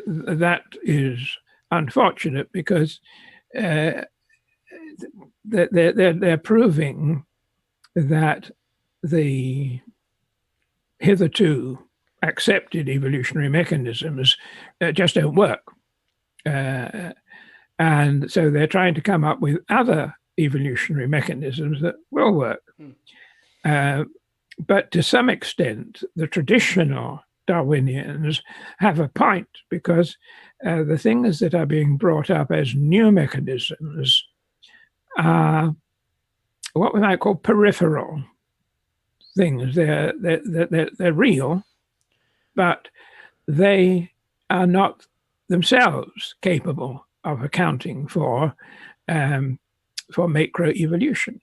that is unfortunate because they're proving that the hitherto accepted evolutionary mechanisms just don't work. And so they're trying to come up with other evolutionary mechanisms that will work. But to some extent, the traditional Darwinians have a point because the things that are being brought up as new mechanisms are what we might call peripheral things. They're real, but they are not themselves capable of accounting for macroevolution.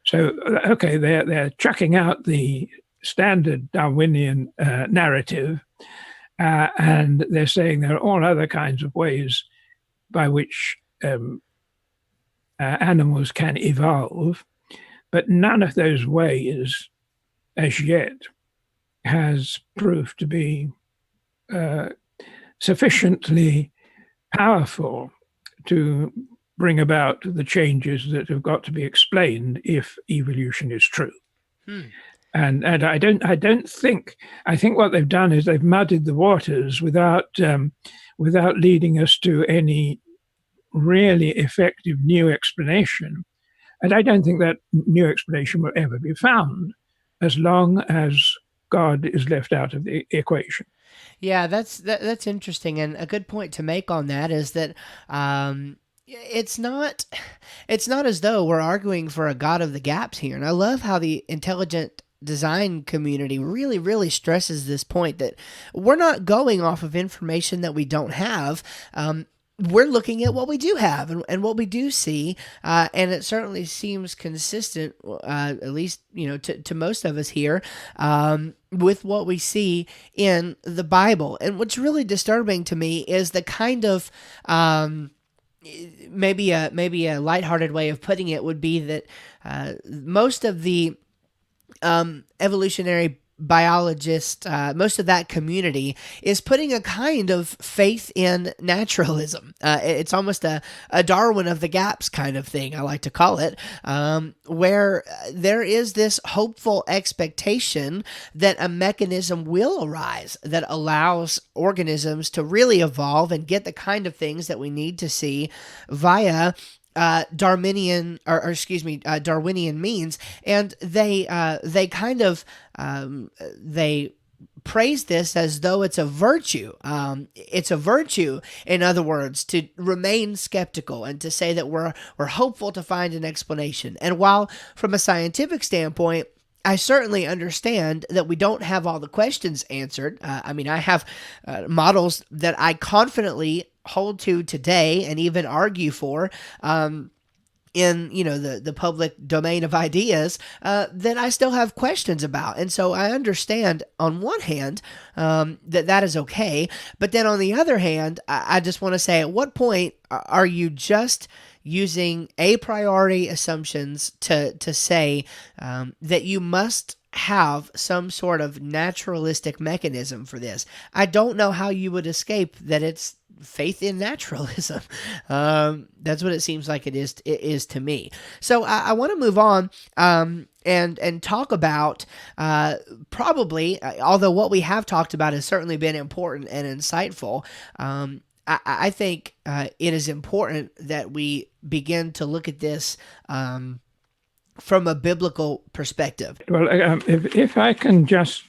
So, okay, they're chucking out the standard Darwinian narrative, and they're saying there are all other kinds of ways by which animals can evolve, but none of those ways as yet has proved to be sufficiently powerful to bring about the changes that have got to be explained if evolution is true. And I think what they've done is they've muddied the waters without leading us to any really effective new explanation. And I don't think that new explanation will ever be found as long as God is left out of the equation.
Yeah, that's interesting, and a good point to make on that is that it's not as though we're arguing for a God of the gaps here. And I love how the intelligent design community really, really stresses this point that we're not going off of information that we don't have. We're looking at what we do have and what we do see, and it certainly seems consistent, at least to most of us here, with what we see in the Bible. And what's really disturbing to me is the kind of maybe a lighthearted way of putting it would be that most of the evolutionary biologist, most of that community is putting a kind of faith in naturalism. It's almost a Darwin of the gaps kind of thing, I like to call it, where there is this hopeful expectation that a mechanism will arise that allows organisms to really evolve and get the kind of things that we need to see via Darwinian means, and they kind of they praise this as though it's a virtue. It's a virtue, in other words, to remain skeptical and to say that we're hopeful to find an explanation. And while from a scientific standpoint, I certainly understand that we don't have all the questions answered. I have models that I confidently hold to today and even argue for. in the public domain of ideas that I still have questions about. And so I understand on one hand that is okay, but then on the other hand, I just want to say, at what point are you just using a priori assumptions to say that you must have some sort of naturalistic mechanism for this? I don't know how you would escape that it's faith in naturalism. That's what it seems like it is to me. So I want to move on and talk about probably, although what we have talked about has certainly been important and insightful. I think it is important that we begin to look at this from a biblical perspective.
Well, if I can just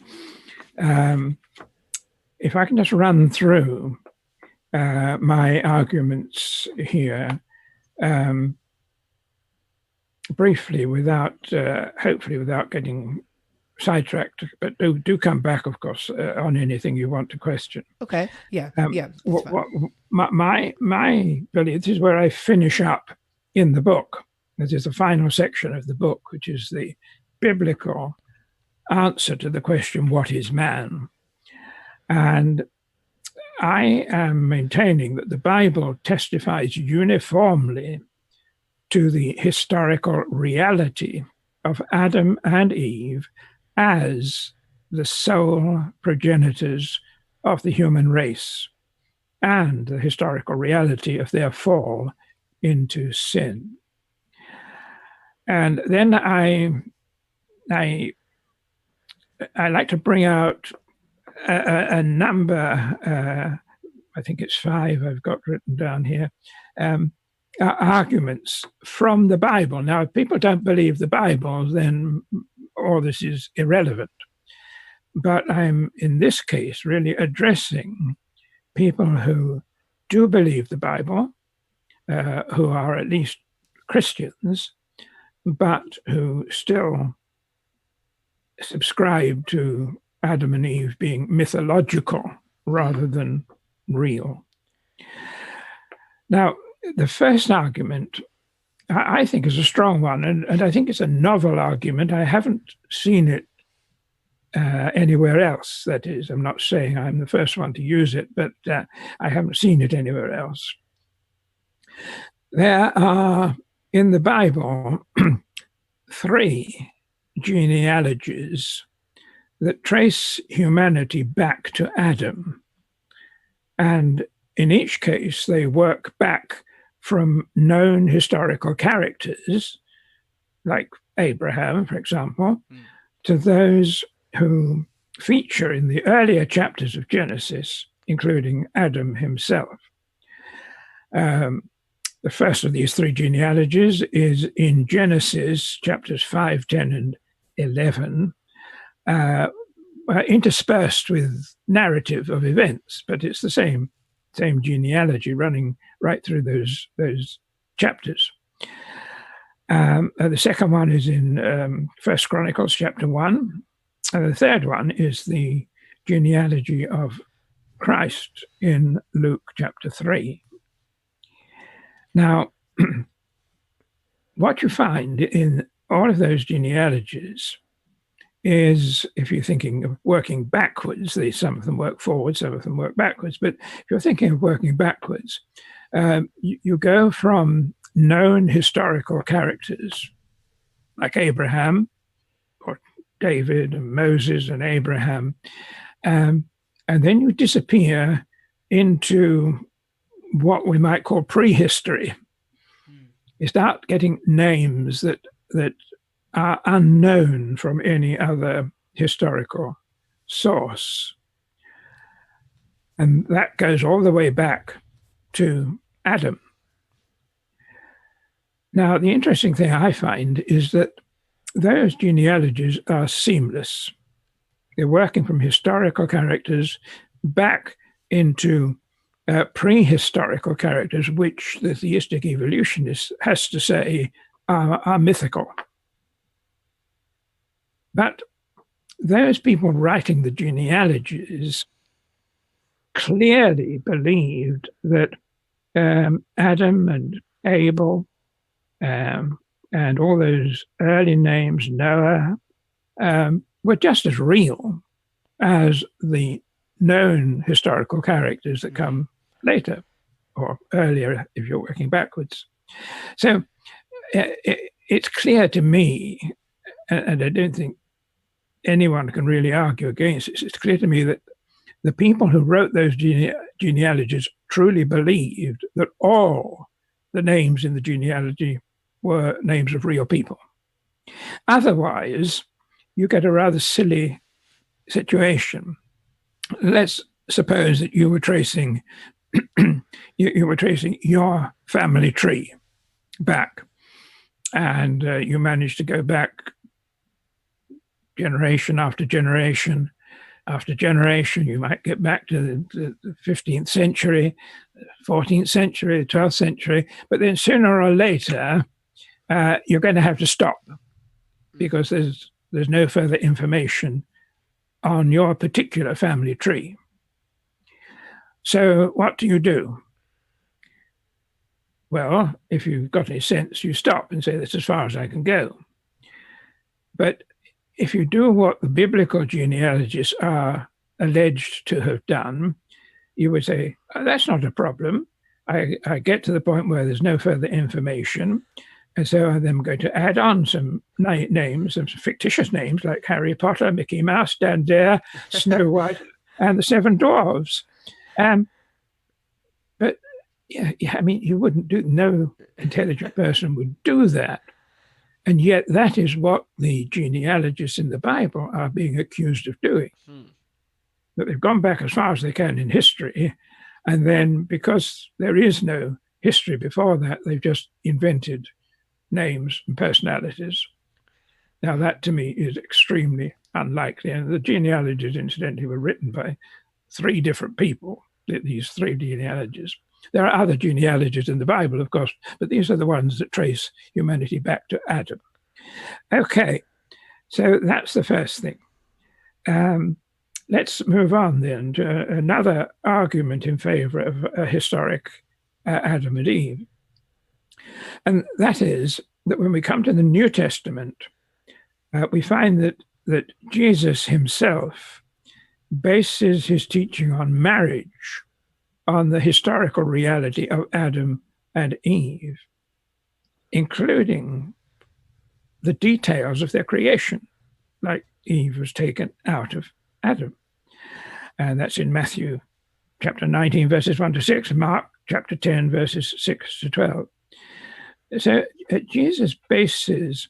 run through my arguments here briefly, hopefully without getting sidetracked, but do come back, of course, on anything you want to question.
Okay. Yeah.
My belief, this is where I finish up in the book. This is the final section of the book, which is the biblical answer to the question, what is man? And I am maintaining that the Bible testifies uniformly to the historical reality of Adam and Eve as the sole progenitors of the human race, and the historical reality of their fall into sin. And then I like to bring out a number, I think it's 5 I've got written down here, arguments from the Bible. Now, if people don't believe the Bible, then all this is irrelevant. But I'm, in this case, really addressing people who do believe the Bible, who are at least Christians, but who still subscribe to Adam and Eve being mythological rather than real. Now, the first argument, I think, is a strong one, and I think it's a novel argument. I haven't seen it anywhere else. That is, I'm not saying I'm the first one to use it, but I haven't seen it anywhere else. There are, in the Bible, 3 genealogies that trace humanity back to Adam. And in each case, they work back from known historical characters, like Abraham, for example, to those who feature in the earlier chapters of Genesis, including Adam himself. The first of these 3 genealogies is in Genesis chapters 5, 10, and 11, interspersed with narrative of events, but it's the same genealogy running right through those chapters. The second one is in 1 Chronicles chapter 1, and the third one is the genealogy of Christ in Luke chapter 3. Now, what you find in all of those genealogies is, if you're thinking of working backwards, some of them work forward, some of them work backwards, but if you're thinking of working backwards, you go from known historical characters like Abraham or David and Moses and Abraham, and then you disappear into what we might call prehistory. You start getting names that are unknown from any other historical source. And that goes all the way back to Adam. Now, the interesting thing I find is that those genealogies are seamless. They're working from historical characters back into prehistorical characters, which the theistic evolutionist has to say are mythical. But those people writing the genealogies clearly believed that Adam and Abel and all those early names, Noah, were just as real as the known historical characters that come later or earlier if you're working backwards. So it's clear to me, and I don't think anyone can really argue against it, it's clear to me that the people who wrote those genealogies truly believed that all the names in the genealogy were names of real people. Otherwise, you get a rather silly situation. Let's suppose that you were tracing you were tracing your family tree back, and you managed to go back generation after generation after generation. You might get back to the 15th century, 14th century, the 12th century, but then sooner or later, you're going to have to stop because there's no further information on your particular family tree. So what do? Well, if you've got any sense, you stop and say, that's as far as I can go. But if you do what the biblical genealogists are alleged to have done, you would say, oh, that's not a problem. I get to the point where there's no further information, and so I'm going to add on some names, some fictitious names like Harry Potter, Mickey Mouse, Dan Dare, Snow White, and the Seven Dwarfs. But yeah, I mean, you wouldn't do. No intelligent person would do that. And yet that is what the genealogists in the Bible are being accused of doing. That they've gone back as far as they can in history, and then because there is no history before that, they've just invented names and personalities. Now that to me is extremely unlikely. And the genealogies, incidentally, were written by 3 different people, these 3 genealogies. There are other genealogies in the Bible, of course, but these are the ones that trace humanity back to Adam. Okay, so that's the first thing. Let's move on then to another argument in favor of a historic Adam and Eve. And that is that when we come to the New Testament, we find that Jesus himself bases his teaching on marriage, on the historical reality of Adam and Eve, including the details of their creation, like Eve was taken out of Adam. And that's in Matthew chapter 19, verses 1 to 6, Mark chapter 10, verses 6 to 12. So Jesus bases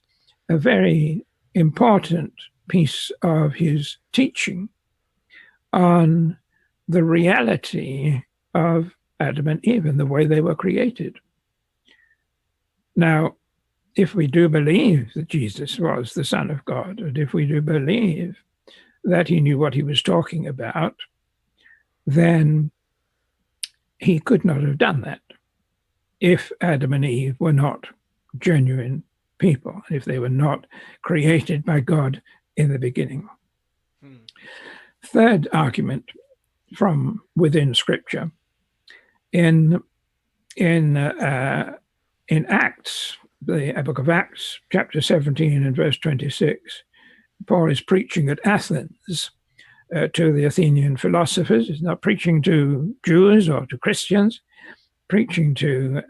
a very important piece of his teaching on the reality of Adam and Eve and the way they were created. Now, if we do believe that Jesus was the Son of God, and if we do believe that he knew what he was talking about, then he could not have done that if Adam and Eve were not genuine people, if they were not created by God in the beginning. Third argument from within Scripture. In Acts, the book of Acts, chapter 17 and verse 26, Paul is preaching at Athens to the Athenian philosophers. He's not preaching to Jews or to Christians, preaching to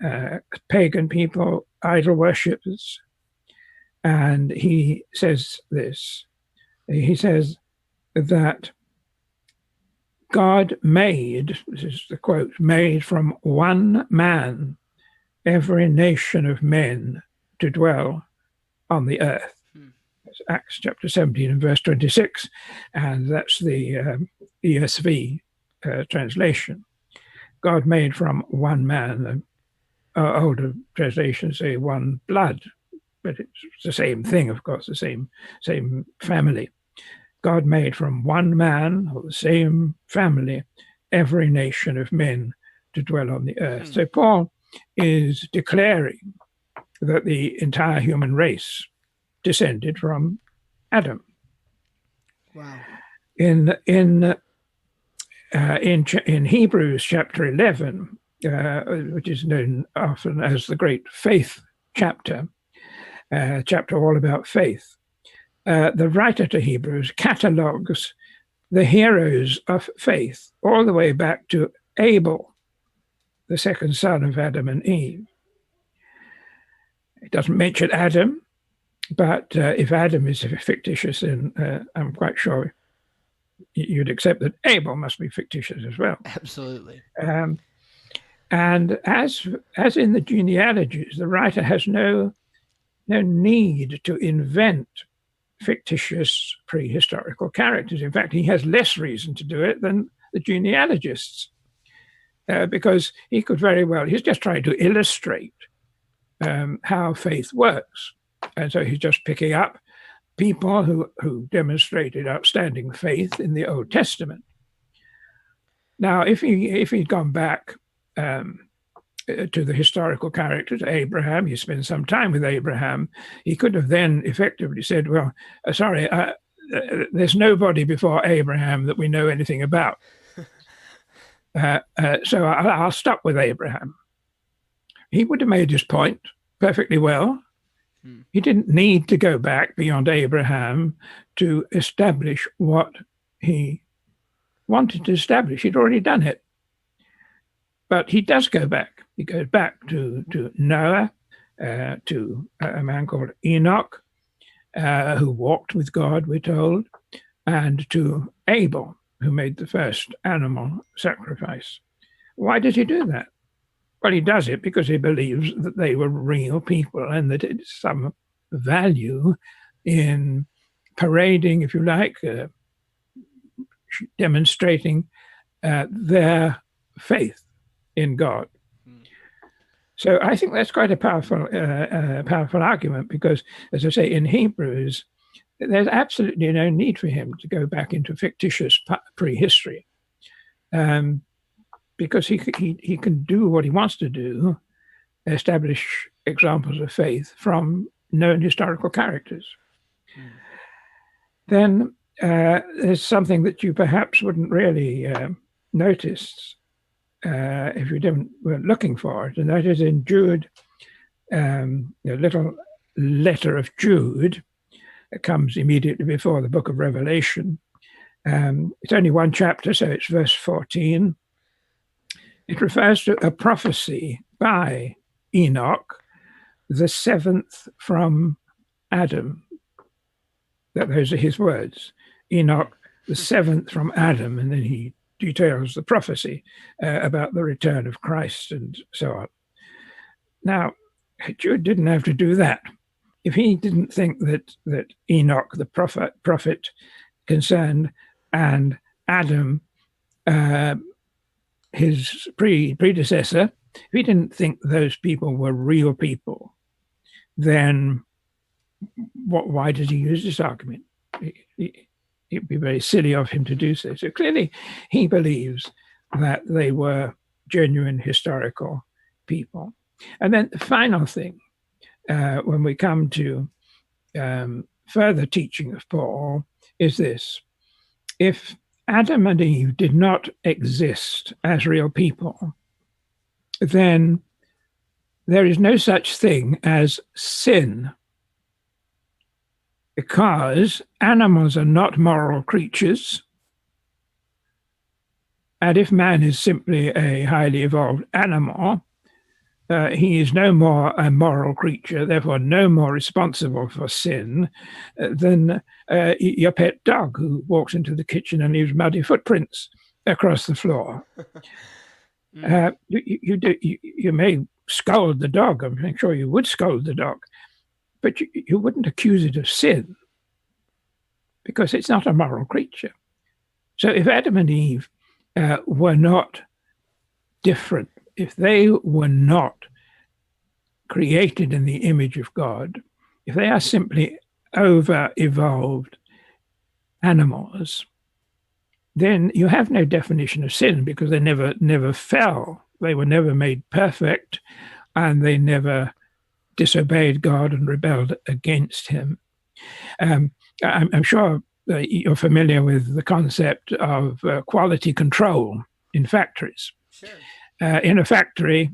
pagan people, idol worshippers. And he says this. He says that God made, this is the quote, made from one man every nation of men to dwell on the earth. That's Acts chapter 17 and verse 26, and that's the ESV translation. God made from one man. Older translations say one blood, but it's the same thing, of course, the same family. God made from one man, or the same family, every nation of men to dwell on the earth. So Paul is declaring that the entire human race descended from Adam.
Wow.
In Hebrews chapter 11, which is known often as the Great Faith chapter, chapter all about faith, the writer to Hebrews catalogues the heroes of faith all the way back to Abel, the second son of Adam and Eve. It doesn't mention Adam, but if Adam is fictitious, then I'm quite sure you'd accept that Abel must be fictitious as well.
Absolutely.
And as in the genealogies, the writer has no need to invent fictitious prehistorical characters. In fact, he has less reason to do it than the genealogists, because he could very well, he's just trying to illustrate how faith works. And so he's just picking up people who demonstrated outstanding faith in the Old Testament. Now, if he'd gone back to the historical characters, Abraham, he spent some time with Abraham, he could have then effectively said, well, sorry, there's nobody before Abraham that we know anything about. So I'll stop with Abraham. He would have made his point perfectly well. He didn't need to go back beyond Abraham to establish what he wanted to establish. He'd already done it. But he does go back. He goes back to Noah, to a man called Enoch, who walked with God, we're told, and to Abel, who made the first animal sacrifice. Why did he do that? Well, he does it because he believes that they were real people and that it's some value in parading, if you like, demonstrating their faith in God. So I think that's quite a powerful argument because, as I say, in Hebrews, there's absolutely no need for him to go back into fictitious prehistory, because he can do what he wants to do, establish examples of faith from known historical characters. Then there's something that you perhaps wouldn't really notice if you weren't looking for it, and that is in Jude, the little letter of Jude that comes immediately before the book of Revelation. It's only one chapter, so it's verse 14. It refers to a prophecy by Enoch, the seventh from Adam. Those are his words. Enoch, the seventh from Adam, and then he details the prophecy about the return of Christ and so on. Now, Jude didn't have to do that. If he didn't think that Enoch, the prophet concerned, and Adam, his predecessor, if he didn't think those people were real people, then why did he use this argument? It'd be very silly of him to do so. So clearly he believes that they were genuine historical people. And then the final thing, when we come to further teaching of Paul, is this. If Adam and Eve did not exist as real people, then there is no such thing as sin, because animals are not moral creatures. And if man is simply a highly evolved animal, he is no more a moral creature, therefore no more responsible for sin than your pet dog who walks into the kitchen and leaves muddy footprints across the floor. You may scold the dog. I'm sure you would scold the dog, but you wouldn't accuse it of sin because it's not a moral creature. So if Adam and Eve were not different, if they were not created in the image of God, if they are simply over-evolved animals, then you have no definition of sin because they never fell. They were never made perfect, and they never disobeyed God and rebelled against him. I'm sure you're familiar with the concept of quality control in factories.
Sure.
In a factory,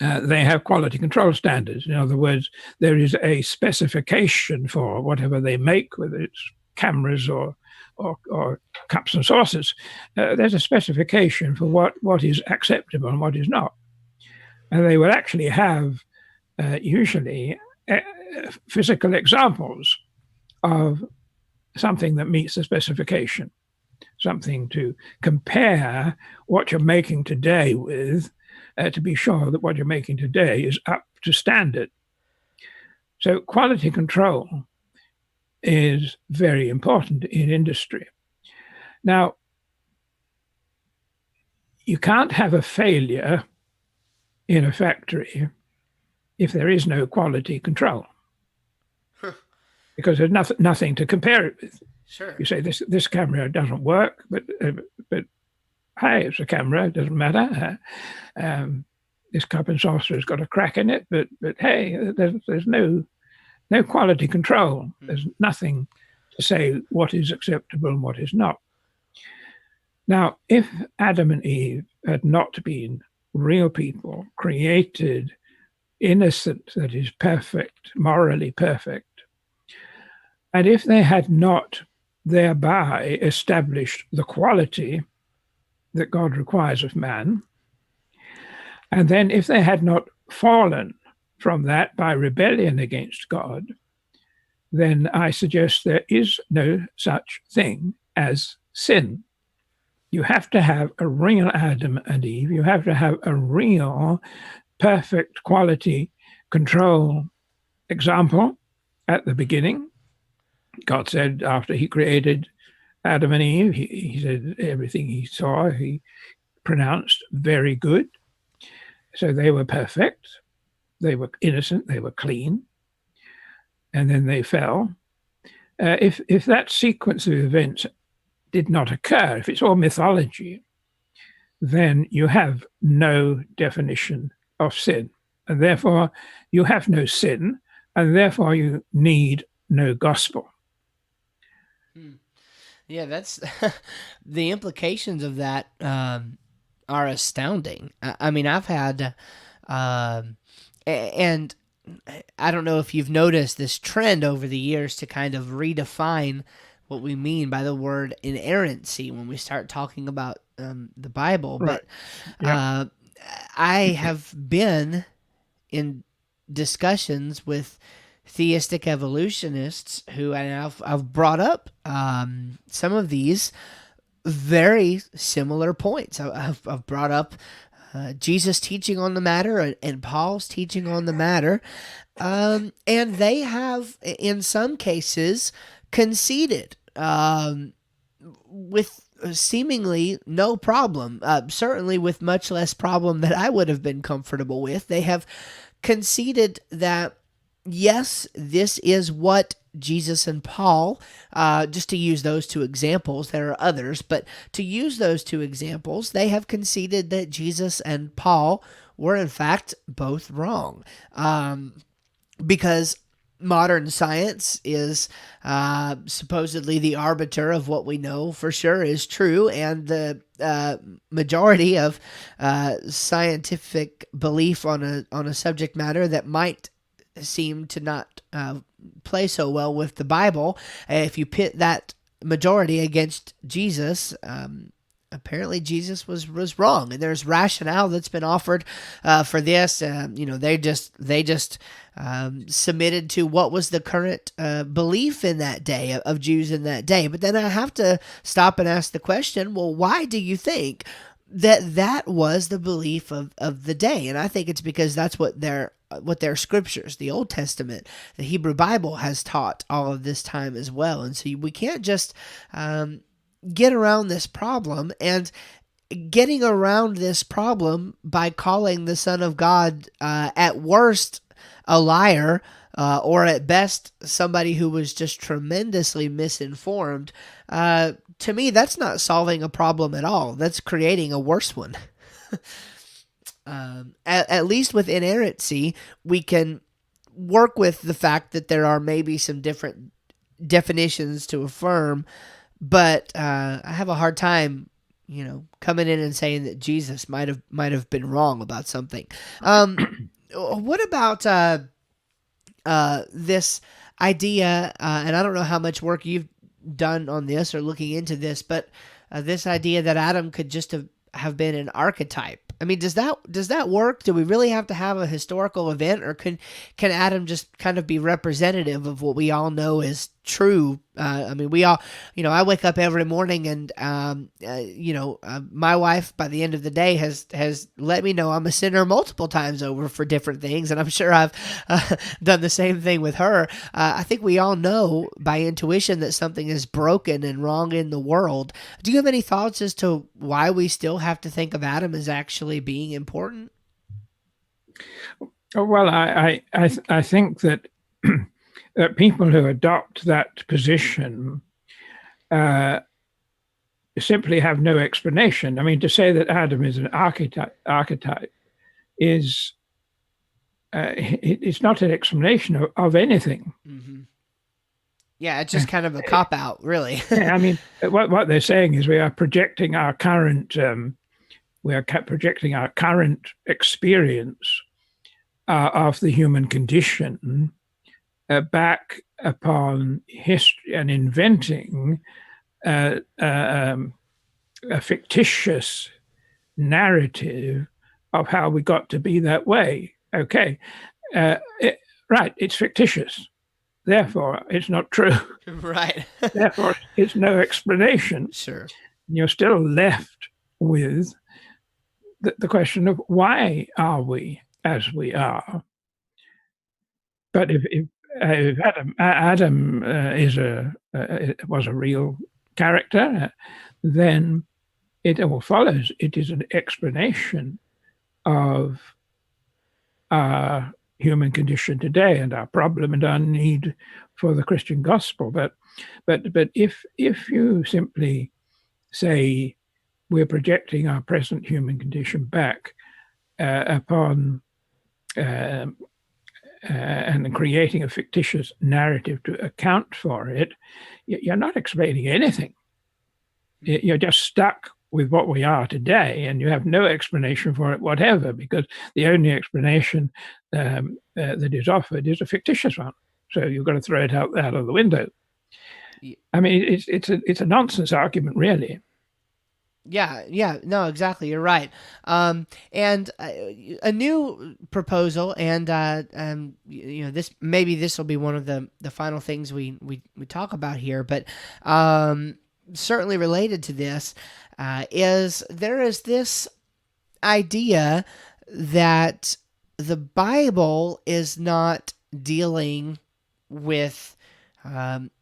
they have quality control standards. In other words, there is a specification for whatever they make, whether it's cameras or cups and saucers. There's a specification for what is acceptable and what is not. And they will actually have usually physical examples of something that meets the specification, something to compare what you're making today with, to be sure that what you're making today is up to standard. So quality control is very important in industry. Now, you can't have a failure in a factory if there is no quality control, because there's nothing to compare it with.
Sure.
You say this camera doesn't work, but hey, it's a camera, it doesn't matter. This cup and saucer has got a crack in it, but hey, there's no quality control. There's nothing to say what is acceptable and what is not. Now, if Adam and Eve had not been real people, created innocent, that is perfect, morally perfect, and if they had not thereby established the quality that God requires of man, and then if they had not fallen from that by rebellion against God, then I suggest there is no such thing as sin. You have to have a real Adam and Eve. You have to have a real perfect quality control example at the beginning. God said after he created Adam and Eve, he said everything he saw, he pronounced very good. So they were perfect. They were innocent. They were clean. And then they fell. If that sequence of events did not occur, if it's all mythology, then you have no definition of sin. And therefore, you have no sin, and therefore you need no gospel.
Yeah, that's the implications of that are astounding. I mean, I've had, and I don't know if you've noticed this trend over the years to kind of redefine what we mean by the word inerrancy when we start talking about the Bible.
Right.
But I have been in discussions with theistic evolutionists who, and I've brought up some of these very similar points. I've brought up Jesus' teaching on the matter and Paul's teaching on the matter, and they have, in some cases, conceded with seemingly no problem, certainly with much less problem that I would have been comfortable with. They have conceded that, yes, this is what Jesus and Paul, just to use those two examples, there are others, but to use those two examples, they have conceded that Jesus and Paul were in fact both wrong. Because modern science is supposedly the arbiter of what we know for sure is true, and the majority of scientific belief on a subject matter that might seem to not play so well with the Bible, if you pit that majority against Jesus, apparently Jesus was wrong, and there's rationale that's been offered for this. They just submitted to what was the current belief in that day of Jews in that day. But then I have to stop and ask the question: well, why do you think that was the belief of the day? And I think it's because that's what their scriptures, the Old Testament, the Hebrew Bible, has taught all of this time as well. And so we can't just get around this problem, and getting around this problem by calling the Son of God at worst a liar, or at best somebody who was just tremendously misinformed. To me, that's not solving a problem at all. That's creating a worse one. At least with inerrancy, we can work with the fact that there are maybe some different definitions to affirm, but I have a hard time coming in and saying that Jesus might have been wrong about something. What about this idea? And I don't know how much work you've done on this or looking into this, but this idea that Adam could just have been an archetype. I mean, does that work? Do we really have to have a historical event, or can Adam just kind of be representative of what we all know is true? I mean, we all, I wake up every morning, and my wife, by the end of the day, has let me know I'm a sinner multiple times over for different things, and I'm sure I've done the same thing with her. I think we all know by intuition that something is broken and wrong in the world. Do you have any thoughts as to why we still have to think of Adam as actually being important?
Well, I think that that people who adopt that position simply have no explanation. I mean, to say that Adam is an archetype is it's not an explanation of anything.
Mm-hmm. Yeah, it's just kind of a cop-out, really.
I mean, what they're saying is we are projecting our current experience of the human condition back upon history and inventing a fictitious narrative of how we got to be that way. Okay, right, it's fictitious. Therefore, it's not true.
Right.
Therefore, it's no explanation.
Sure.
You're still left with the question of why are we as we are? But if Adam was a real character, then it all follows. It is an explanation of our human condition today and our problem and our need for the Christian gospel. But if you simply say we're projecting our present human condition back upon and creating a fictitious narrative to account for it, you're not explaining anything. You're just stuck with what we are today, and you have no explanation for it whatever, because the only explanation that is offered is a fictitious one. So you've got to throw it out of the window. I mean, it's a nonsense argument, really.
Yeah, no, exactly. You're right. And a new proposal, and this will be one of the final things we talk about here, but certainly related to this is there is this idea that the Bible is not dealing with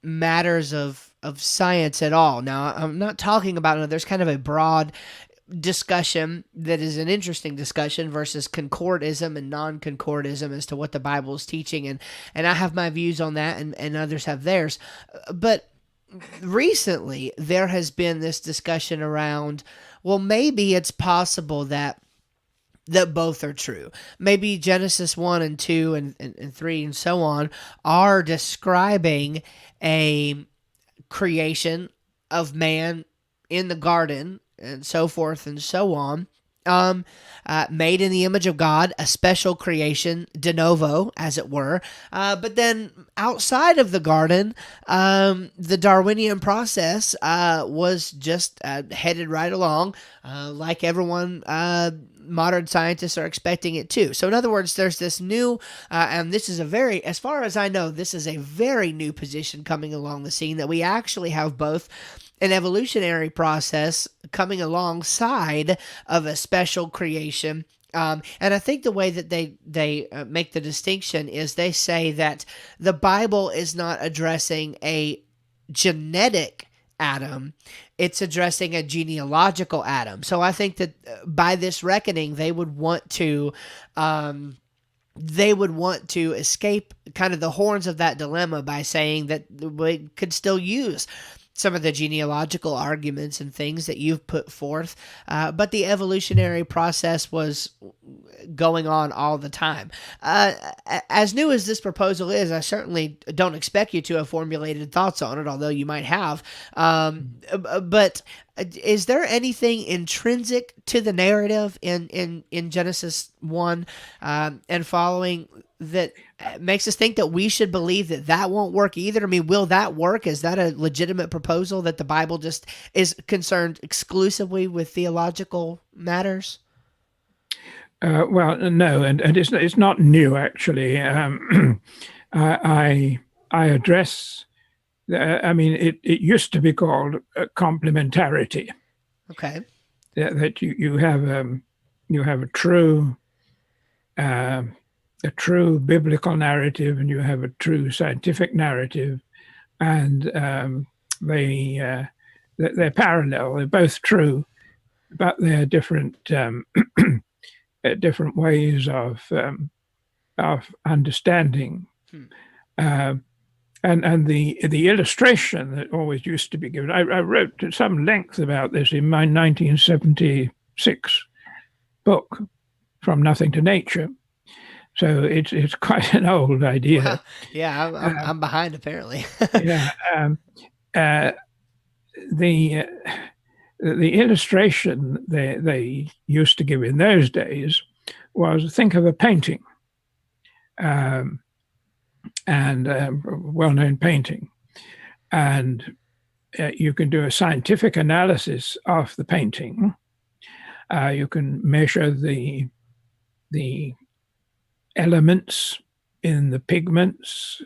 matters of science at all. Now, I'm not talking about, there's kind of a broad discussion that is an interesting discussion versus concordism and non-concordism as to what the Bible is teaching, and I have my views on that, and others have theirs. But recently, there has been this discussion around, well, maybe it's possible that both are true. Maybe Genesis 1 and 2 and 3 and so on are describing a creation of man in the garden and so forth and so on, made in the image of God, a special creation, de novo, as it were. But then outside of the garden, the Darwinian process was just headed right along, like everyone, modern scientists are expecting it to. So in other words, there's this new, and this is as far as I know, this is a very new position coming along the scene, that we actually have both an evolutionary process coming alongside of a special creation. And I think the way that they make the distinction is they say that the Bible is not addressing a genetic Adam, it's addressing a genealogical Adam. So I think that by this reckoning, they would want to escape kind of the horns of that dilemma by saying that we could still use some of the genealogical arguments and things that you've put forth, but the evolutionary process was going on all the time. As new as this proposal is, I certainly don't expect you to have formulated thoughts on it, although you might have. But Is there anything intrinsic to the narrative in Genesis 1 and following that makes us think that we should believe that won't work either? I mean, will that work? Is that a legitimate proposal that the Bible just is concerned exclusively with theological matters?
Well, no, and it's not new actually. I address. I mean, it used to be called complementarity.
Okay.
That you have a true biblical narrative, and you have a true scientific narrative, and they're parallel. They're both true, but they're different different ways of understanding. And the illustration that always used to be given, I wrote at some length about this in my 1976 book, From Nothing to Nature. So it's quite an old idea.
Wow. Yeah, I'm behind apparently.
Yeah. The illustration they used to give in those days was, think of a painting. And a well-known painting, and you can do a scientific analysis of the painting. You can measure the elements in the pigments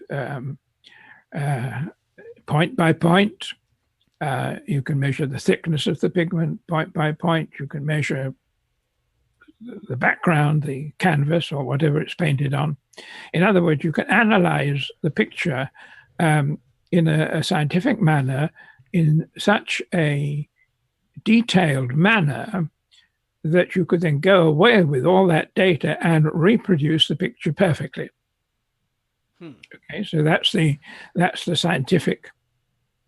point by point. You can measure the thickness of the pigment point by point. You can measure the background, the canvas, or whatever it's painted on. In other words, you can analyze the picture in a scientific manner, in such a detailed manner that you could then go away with all that data and reproduce the picture perfectly. Okay, so that's the scientific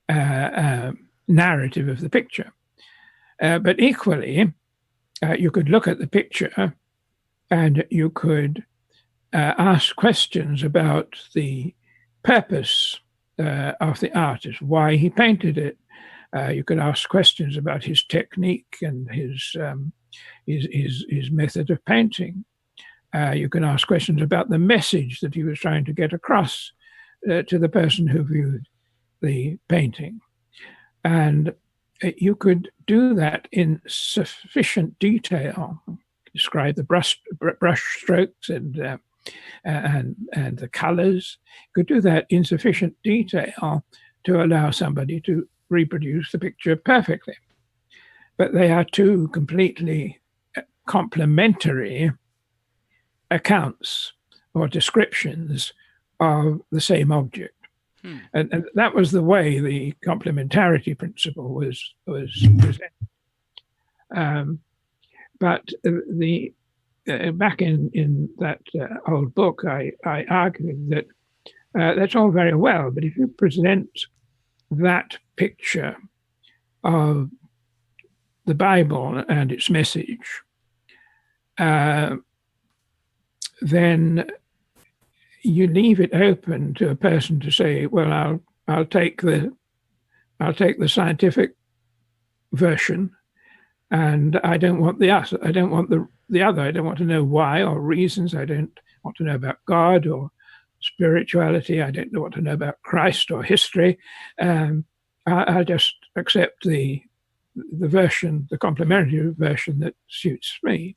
narrative of the picture. But equally, you could look at the picture and you could ask questions about the purpose of the artist, why he painted it. You could ask questions about his technique and his method of painting. You can ask questions about the message that he was trying to get across to the person who viewed the painting. And you could do that in sufficient detail, describe the brush strokes and the colors. You could do that in sufficient detail to allow somebody to reproduce the picture perfectly. But they are two completely complementary accounts or descriptions of the same object. And that was the way the complementarity principle was presented. But back in that old book, I argued that that's all very well, but if you present that picture of the Bible and its message, then you leave it open to a person to say, well, I'll take the scientific version, and I don't want the other. I don't want the other. I don't want to know why or reasons. I don't want to know about God or spirituality. I don't want to know about Christ or history. I just accept the version, the complementary version that suits me.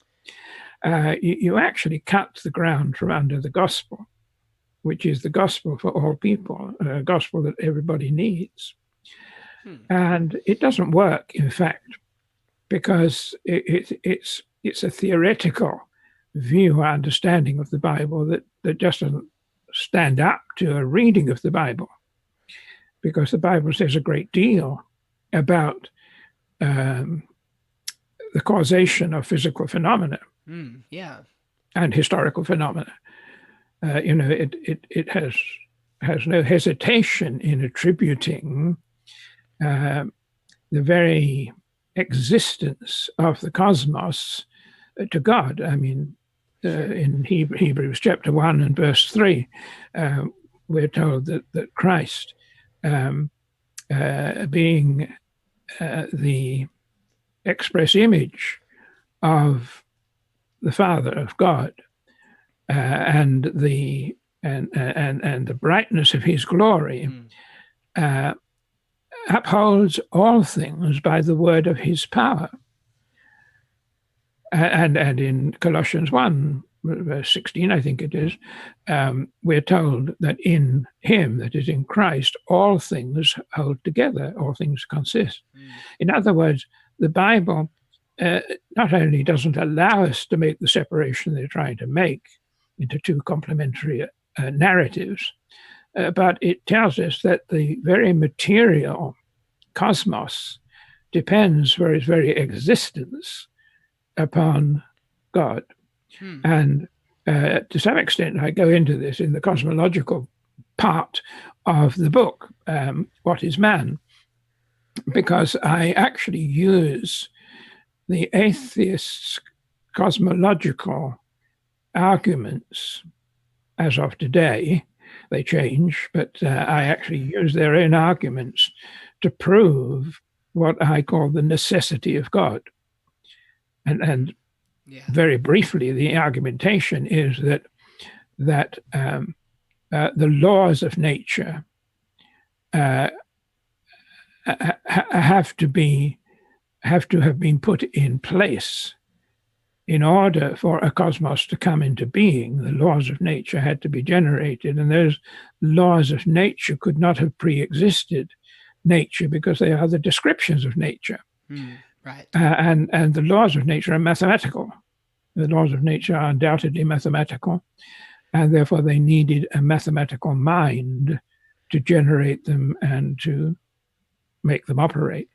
You actually cut the ground from under the gospel, which is the gospel for all people, a gospel that everybody needs. And it doesn't work, in fact, because it's a theoretical view or understanding of the Bible that just doesn't stand up to a reading of the Bible, because the Bible says a great deal about the causation of physical phenomena and historical phenomena. It has no hesitation in attributing the very existence of the cosmos to God. I mean, in Hebrews chapter 1 and verse 3, we're told that Christ, being the express image of the Father, of God, and the brightness of His glory, upholds all things by the word of His power. And in Colossians 1, verse 16, I think it is, we're told that in Him, that is in Christ, all things hold together, all things consist. In other words, the Bible not only doesn't allow us to make the separation they're trying to make into two complementary narratives, but it tells us that the very material cosmos depends for its very existence upon God. And to some extent, I go into this in the cosmological part of the book, What is Man? Because I actually use the atheists' cosmological arguments as of today. They change, but I actually use their own arguments to prove what I call the necessity of God. And very briefly, the argumentation is that the laws of nature have to have been put in place in order for a cosmos to come into being. The laws of nature had to be generated, and those laws of nature could not have pre-existed nature because they are the descriptions of nature.
Right.
And the laws of nature are mathematical. The laws of nature are undoubtedly mathematical, and therefore they needed a mathematical mind to generate them and to make them operate.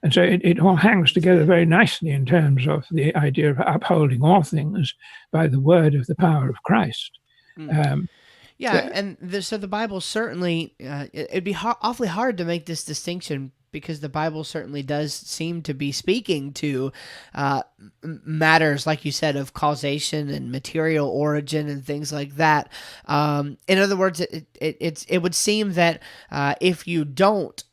And so it all hangs together very nicely in terms of the idea of upholding all things by the word of the power of Christ.
And so the Bible certainly, it'd be awfully hard to make this distinction, because the Bible certainly does seem to be speaking to matters, like you said, of causation and material origin and things like that. In other words, it would seem that if you don't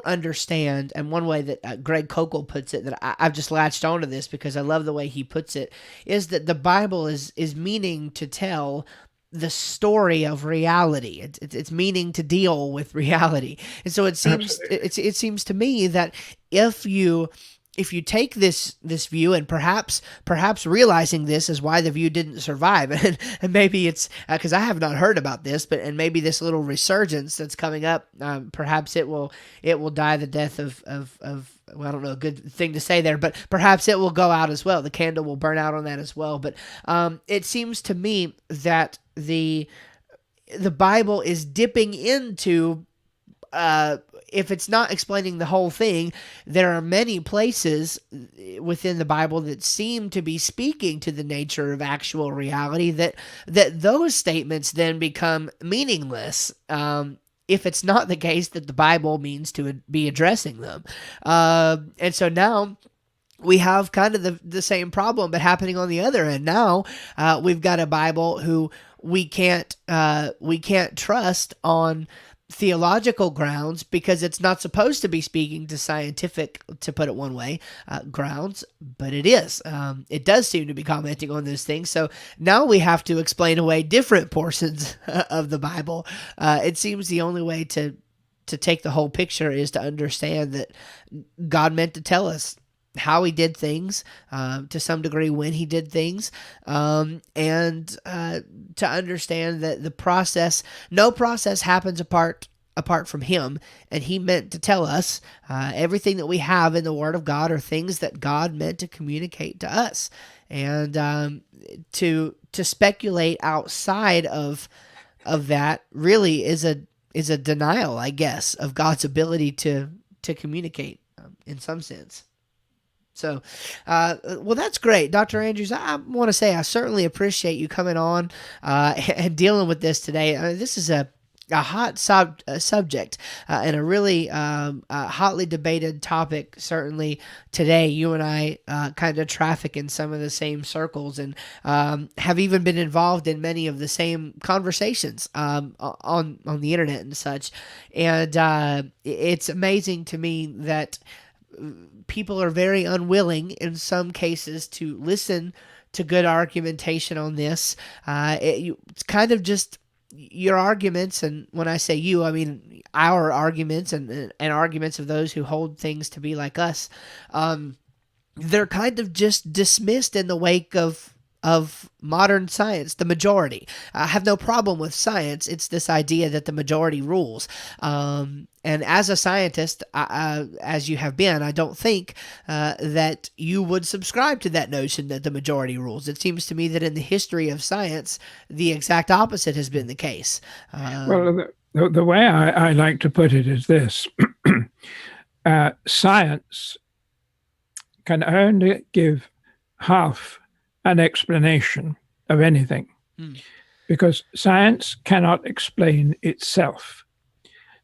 understand, and one way that Greg Kokel puts it, that I've just latched onto this because I love the way he puts it, is that the Bible is meaning to tell the story of reality. It's meaning to deal with reality. And so it seems to me that if you take this view, and perhaps realizing this is why the view didn't survive, and maybe it's because I have not heard about this, and maybe this little resurgence that's coming up, perhaps it will die the death of well, I don't know, a good thing to say there, but perhaps it will go out as well. The candle will burn out on that as well. But it seems to me that the Bible is dipping into, if it's not explaining the whole thing, there are many places within the Bible that seem to be speaking to the nature of actual reality, that those statements then become meaningless, if it's not the case that the Bible means to be addressing them. And so now we have kind of the same problem, but happening on the other end. Now we've got a Bible who we can't trust on theological grounds, because it's not supposed to be speaking to scientific, to put it one way, grounds, but it is. It does seem to be commenting on those things. So now we have to explain away different portions of the Bible. It seems the only way to take the whole picture is to understand that God meant to tell us how He did things, to some degree when He did things, and to understand that no process happens apart from Him, and He meant to tell us everything that we have in the Word of God are things that God meant to communicate to us, and to speculate outside of that really is a denial, I guess, of God's ability to communicate in some sense. So, well, that's great. Dr. Andrews, I want to say I certainly appreciate you coming on and dealing with this today. This is a hot subject and a really hotly debated topic. Certainly today, you and I kind of traffic in some of the same circles, and have even been involved in many of the same conversations on the internet and such. And it's amazing to me that people are very unwilling in some cases to listen to good argumentation on this. It's kind of just your arguments, and when I say you, I mean our arguments and arguments of those who hold things to be like us. They're kind of just dismissed in the wake of modern science, the majority. I have no problem with science. It's this idea that the majority rules. And as a scientist, as you have been, I don't think that you would subscribe to that notion that the majority rules. It seems to me that in the history of science, the exact opposite has been the case.
Well, the way I like to put it is this. Science can only give half an explanation of anything, because science cannot explain itself.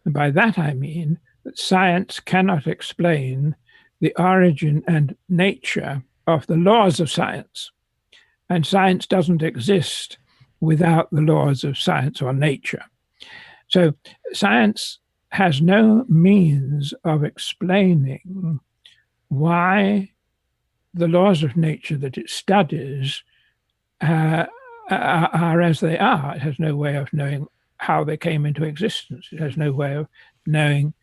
And by that I mean that science cannot explain the origin and nature of the laws of science. And science doesn't exist without the laws of science or nature. So science has no means of explaining why the laws of nature that it studies are as they are. It has no way of knowing how they came into existence. It has no way of knowing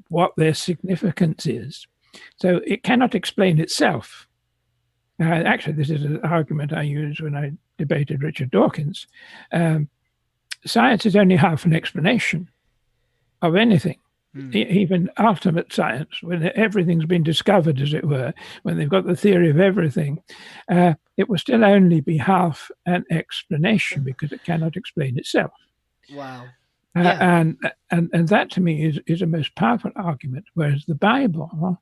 what their significance is. So it cannot explain itself. Actually, this is an argument I used when I debated Richard Dawkins. Science is only half an explanation of anything. Even ultimate science, when everything's been discovered, as it were, when they've got the theory of everything, it will still only be half an explanation because it cannot explain itself.
Wow. Yeah.
And that to me is a most powerful argument, whereas the Bible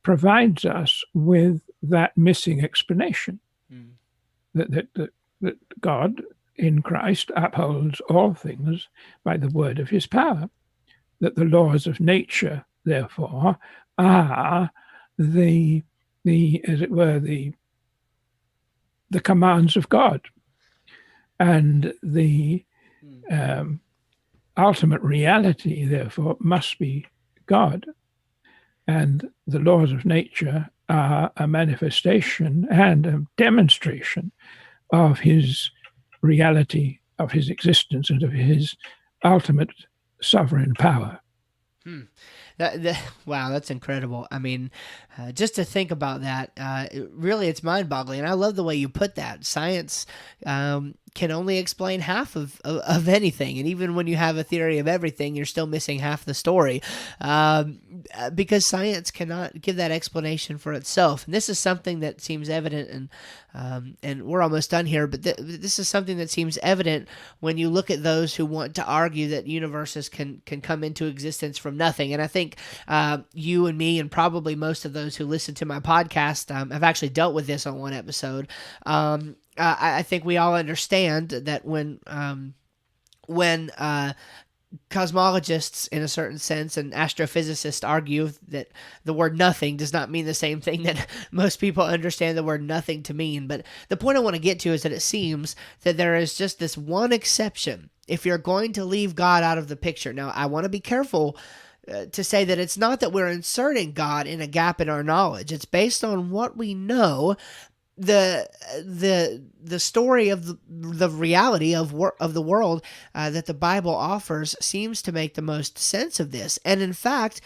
provides us with that missing explanation, that God in Christ upholds all things by the word of his power, that the laws of nature, therefore, are the as it were, the commands of God, and the ultimate reality, therefore, must be God, and the laws of nature are a manifestation and a demonstration of his reality, of his existence, and of his ultimate sovereign power.
Wow, that's incredible. I mean, just to think about that, really, it's mind-boggling. And I love the way you put that. Science can only explain half of anything. And even when you have a theory of everything, you're still missing half the story, because science cannot give that explanation for itself. And this is something that seems evident, and we're almost done here, but this is something that seems evident when you look at those who want to argue that universes can come into existence from nothing. And I think you and me and probably most of those who listen to my podcast have actually dealt with this on one episode. I think we all understand that when cosmologists, in a certain sense, and astrophysicists argue that the word nothing does not mean the same thing that most people understand the word nothing to mean. But the point I want to get to is that it seems that there is just this one exception if you're going to leave God out of the picture. Now, I want to be careful to say that it's not that we're inserting God in a gap in our knowledge. It's based on what we know. The story of the reality of the world that the Bible offers seems to make the most sense of this. And in fact,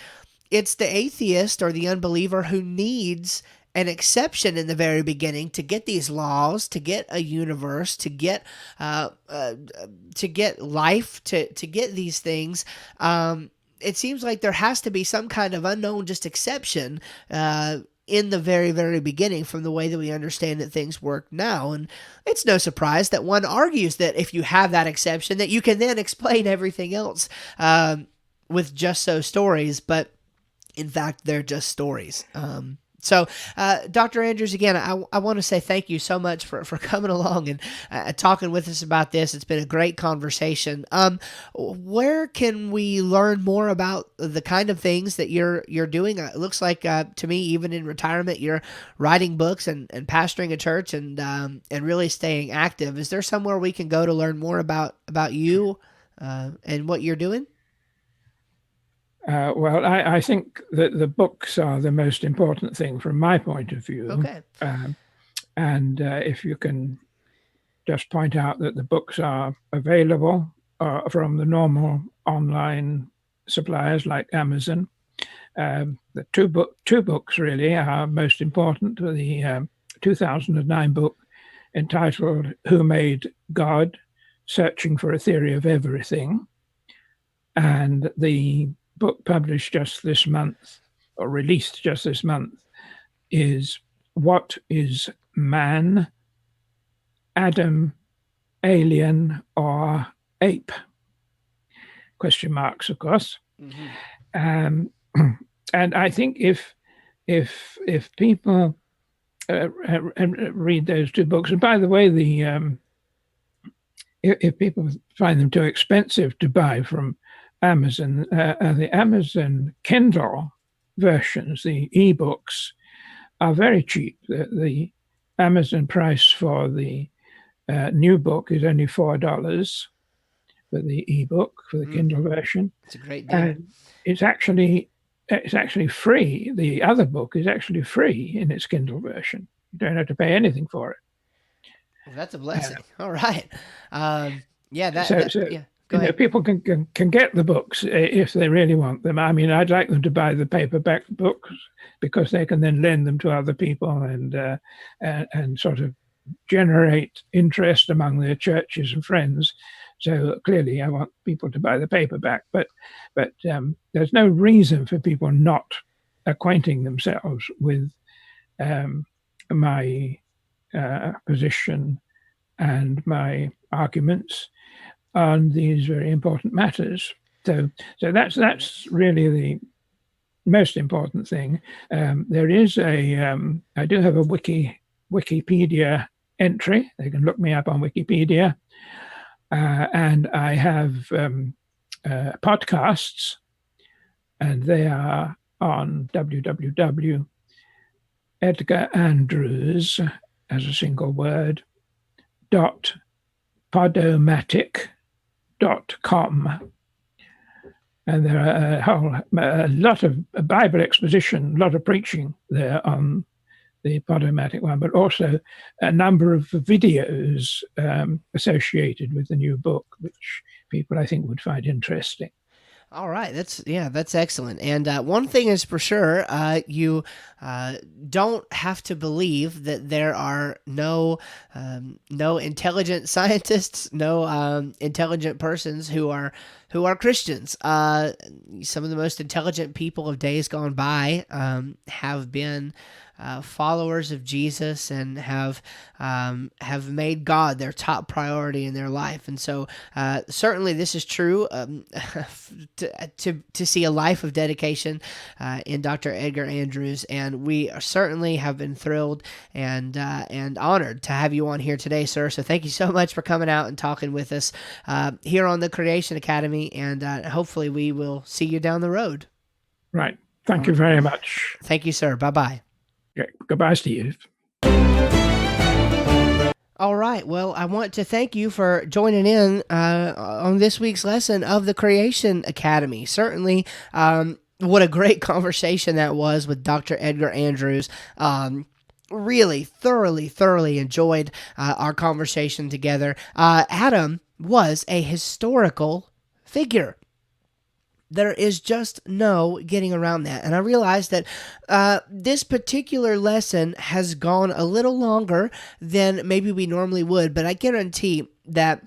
it's the atheist or the unbeliever who needs an exception in the very beginning to get these laws, to get a universe, to get life, to get these things. It seems like there has to be some kind of unknown just exception in the very, very beginning from the way that we understand that things work now. And it's no surprise that one argues that if you have that exception, that you can then explain everything else with just so stories. But in fact, they're just stories. So, Dr. Andrews, again, I want to say thank you so much for coming along and talking with us about this. It's been a great conversation. Where can we learn more about the kind of things that you're doing? It looks like to me, even in retirement, you're writing books and pastoring a church and really staying active. Is there somewhere we can go to learn more about you and what you're doing?
Well, I think that the books are the most important thing from my point of view.
Okay.
And if you can just point out that the books are available from the normal online suppliers like Amazon. The two books really are most important. The 2009 book entitled "Who Made God? Searching for a Theory of Everything," and the book published just this month, or released just this month, is "What is Man? Adam, Alien, or Ape?" Question marks, of course. And I think if people read those two books, and by the way, if people find them too expensive to buy from Amazon, the Amazon Kindle versions, the ebooks, are very cheap. The Amazon price for the new book is only $4 for the ebook, for the Kindle version.
It's a great deal.
And it's actually free. The other book is actually free in its Kindle version. You don't have to pay anything for it.
Well, that's a blessing. All right. Yeah.
Go ahead. People can get the books if they really want them. I mean, I'd like them to buy the paperback books because they can then lend them to other people and sort of generate interest among their churches and friends. So clearly, I want people to buy the paperback, but there's no reason for people not acquainting themselves with my position and my arguments on these very important matters. So that's really the most important thing. There is I do have a Wikipedia entry. They can look me up on Wikipedia. And I have podcasts, and they are on Edgar Andrews, as a single word, .podomatic.com. And there are a lot of Bible exposition, a lot of preaching there on the Podomatic one, but also a number of videos associated with the new book, which people I think would find interesting.
All right, that's excellent. And one thing is for sure, you don't have to believe that there are no intelligent scientists, no intelligent persons who are Christians. Some of the most intelligent people of days gone by have been followers of Jesus and have made God their top priority in their life. And so certainly this is true to see a life of dedication in Dr. Edgar Andrews, and we certainly have been thrilled and honored to have you on here today, sir. So thank you so much for coming out and talking with us here on the Creation Academy, and hopefully we will see you down the road.
Right. Thank you very much.
Thank you, sir. Bye-bye.
Okay. Goodbye, Steve.
All right. Well, I want to thank you for joining in on this week's lesson of the Creation Academy. Certainly, what a great conversation that was with Dr. Edgar Andrews. Really thoroughly enjoyed our conversation together. Adam was a historical figure. There is just no getting around that. And I realized that this particular lesson has gone a little longer than maybe we normally would, but I guarantee that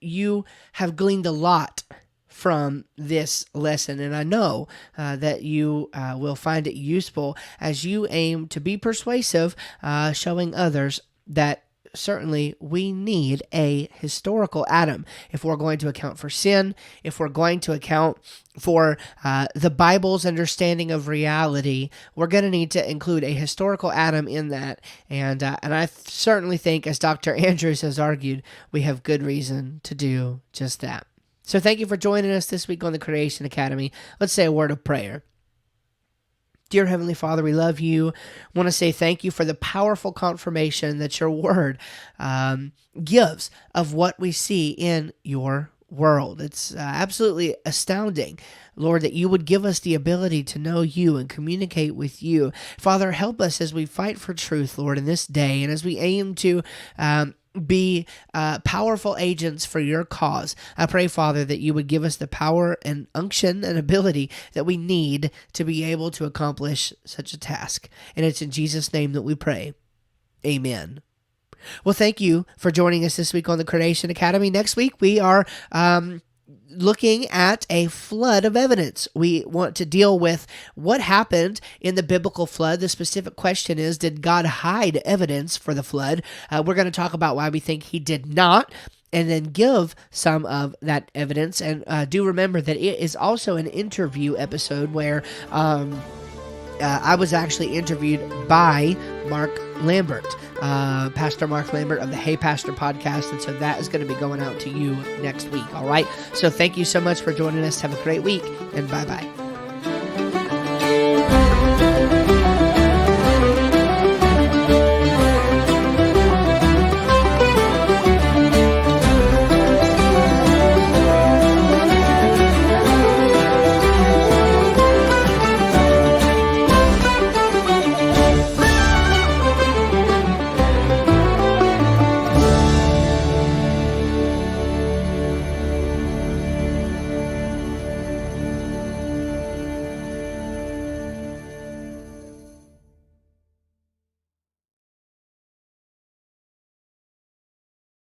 you have gleaned a lot from this lesson, and I know that you will find it useful as you aim to be persuasive, showing others that certainly we need a historical Adam if we're going to account for sin, if we're going to account for the Bible's understanding of reality. We're going to need to include a historical Adam in that, and I certainly think, as Dr. Andrews has argued, we have good reason to do just that. So thank you for joining us this week on the Creation Academy. Let's say a word of prayer. Dear Heavenly Father, we love you. Want to say thank you for the powerful confirmation that your word gives of what we see in your world. It's absolutely astounding, Lord, that you would give us the ability to know you and communicate with you. Father, help us as we fight for truth, Lord, in this day, and as we aim to be powerful agents for your cause. I pray, Father, that you would give us the power and unction and ability that we need to be able to accomplish such a task. And it's in Jesus' name that we pray. Amen. Well, thank you for joining us this week on the Creation Academy. Next week, we are looking at a flood of evidence. We want to deal with what happened in the biblical flood. The specific question is, did God hide evidence for the flood? We're going to talk about why we think he did not, and then give some of that evidence. And do remember that it is also an interview episode where I was actually interviewed by Mark Lambert, Pastor Mark Lambert of the Hey Pastor podcast. And so that is going to be going out to you next week. All right. So thank you so much for joining us. Have a great week, and bye-bye.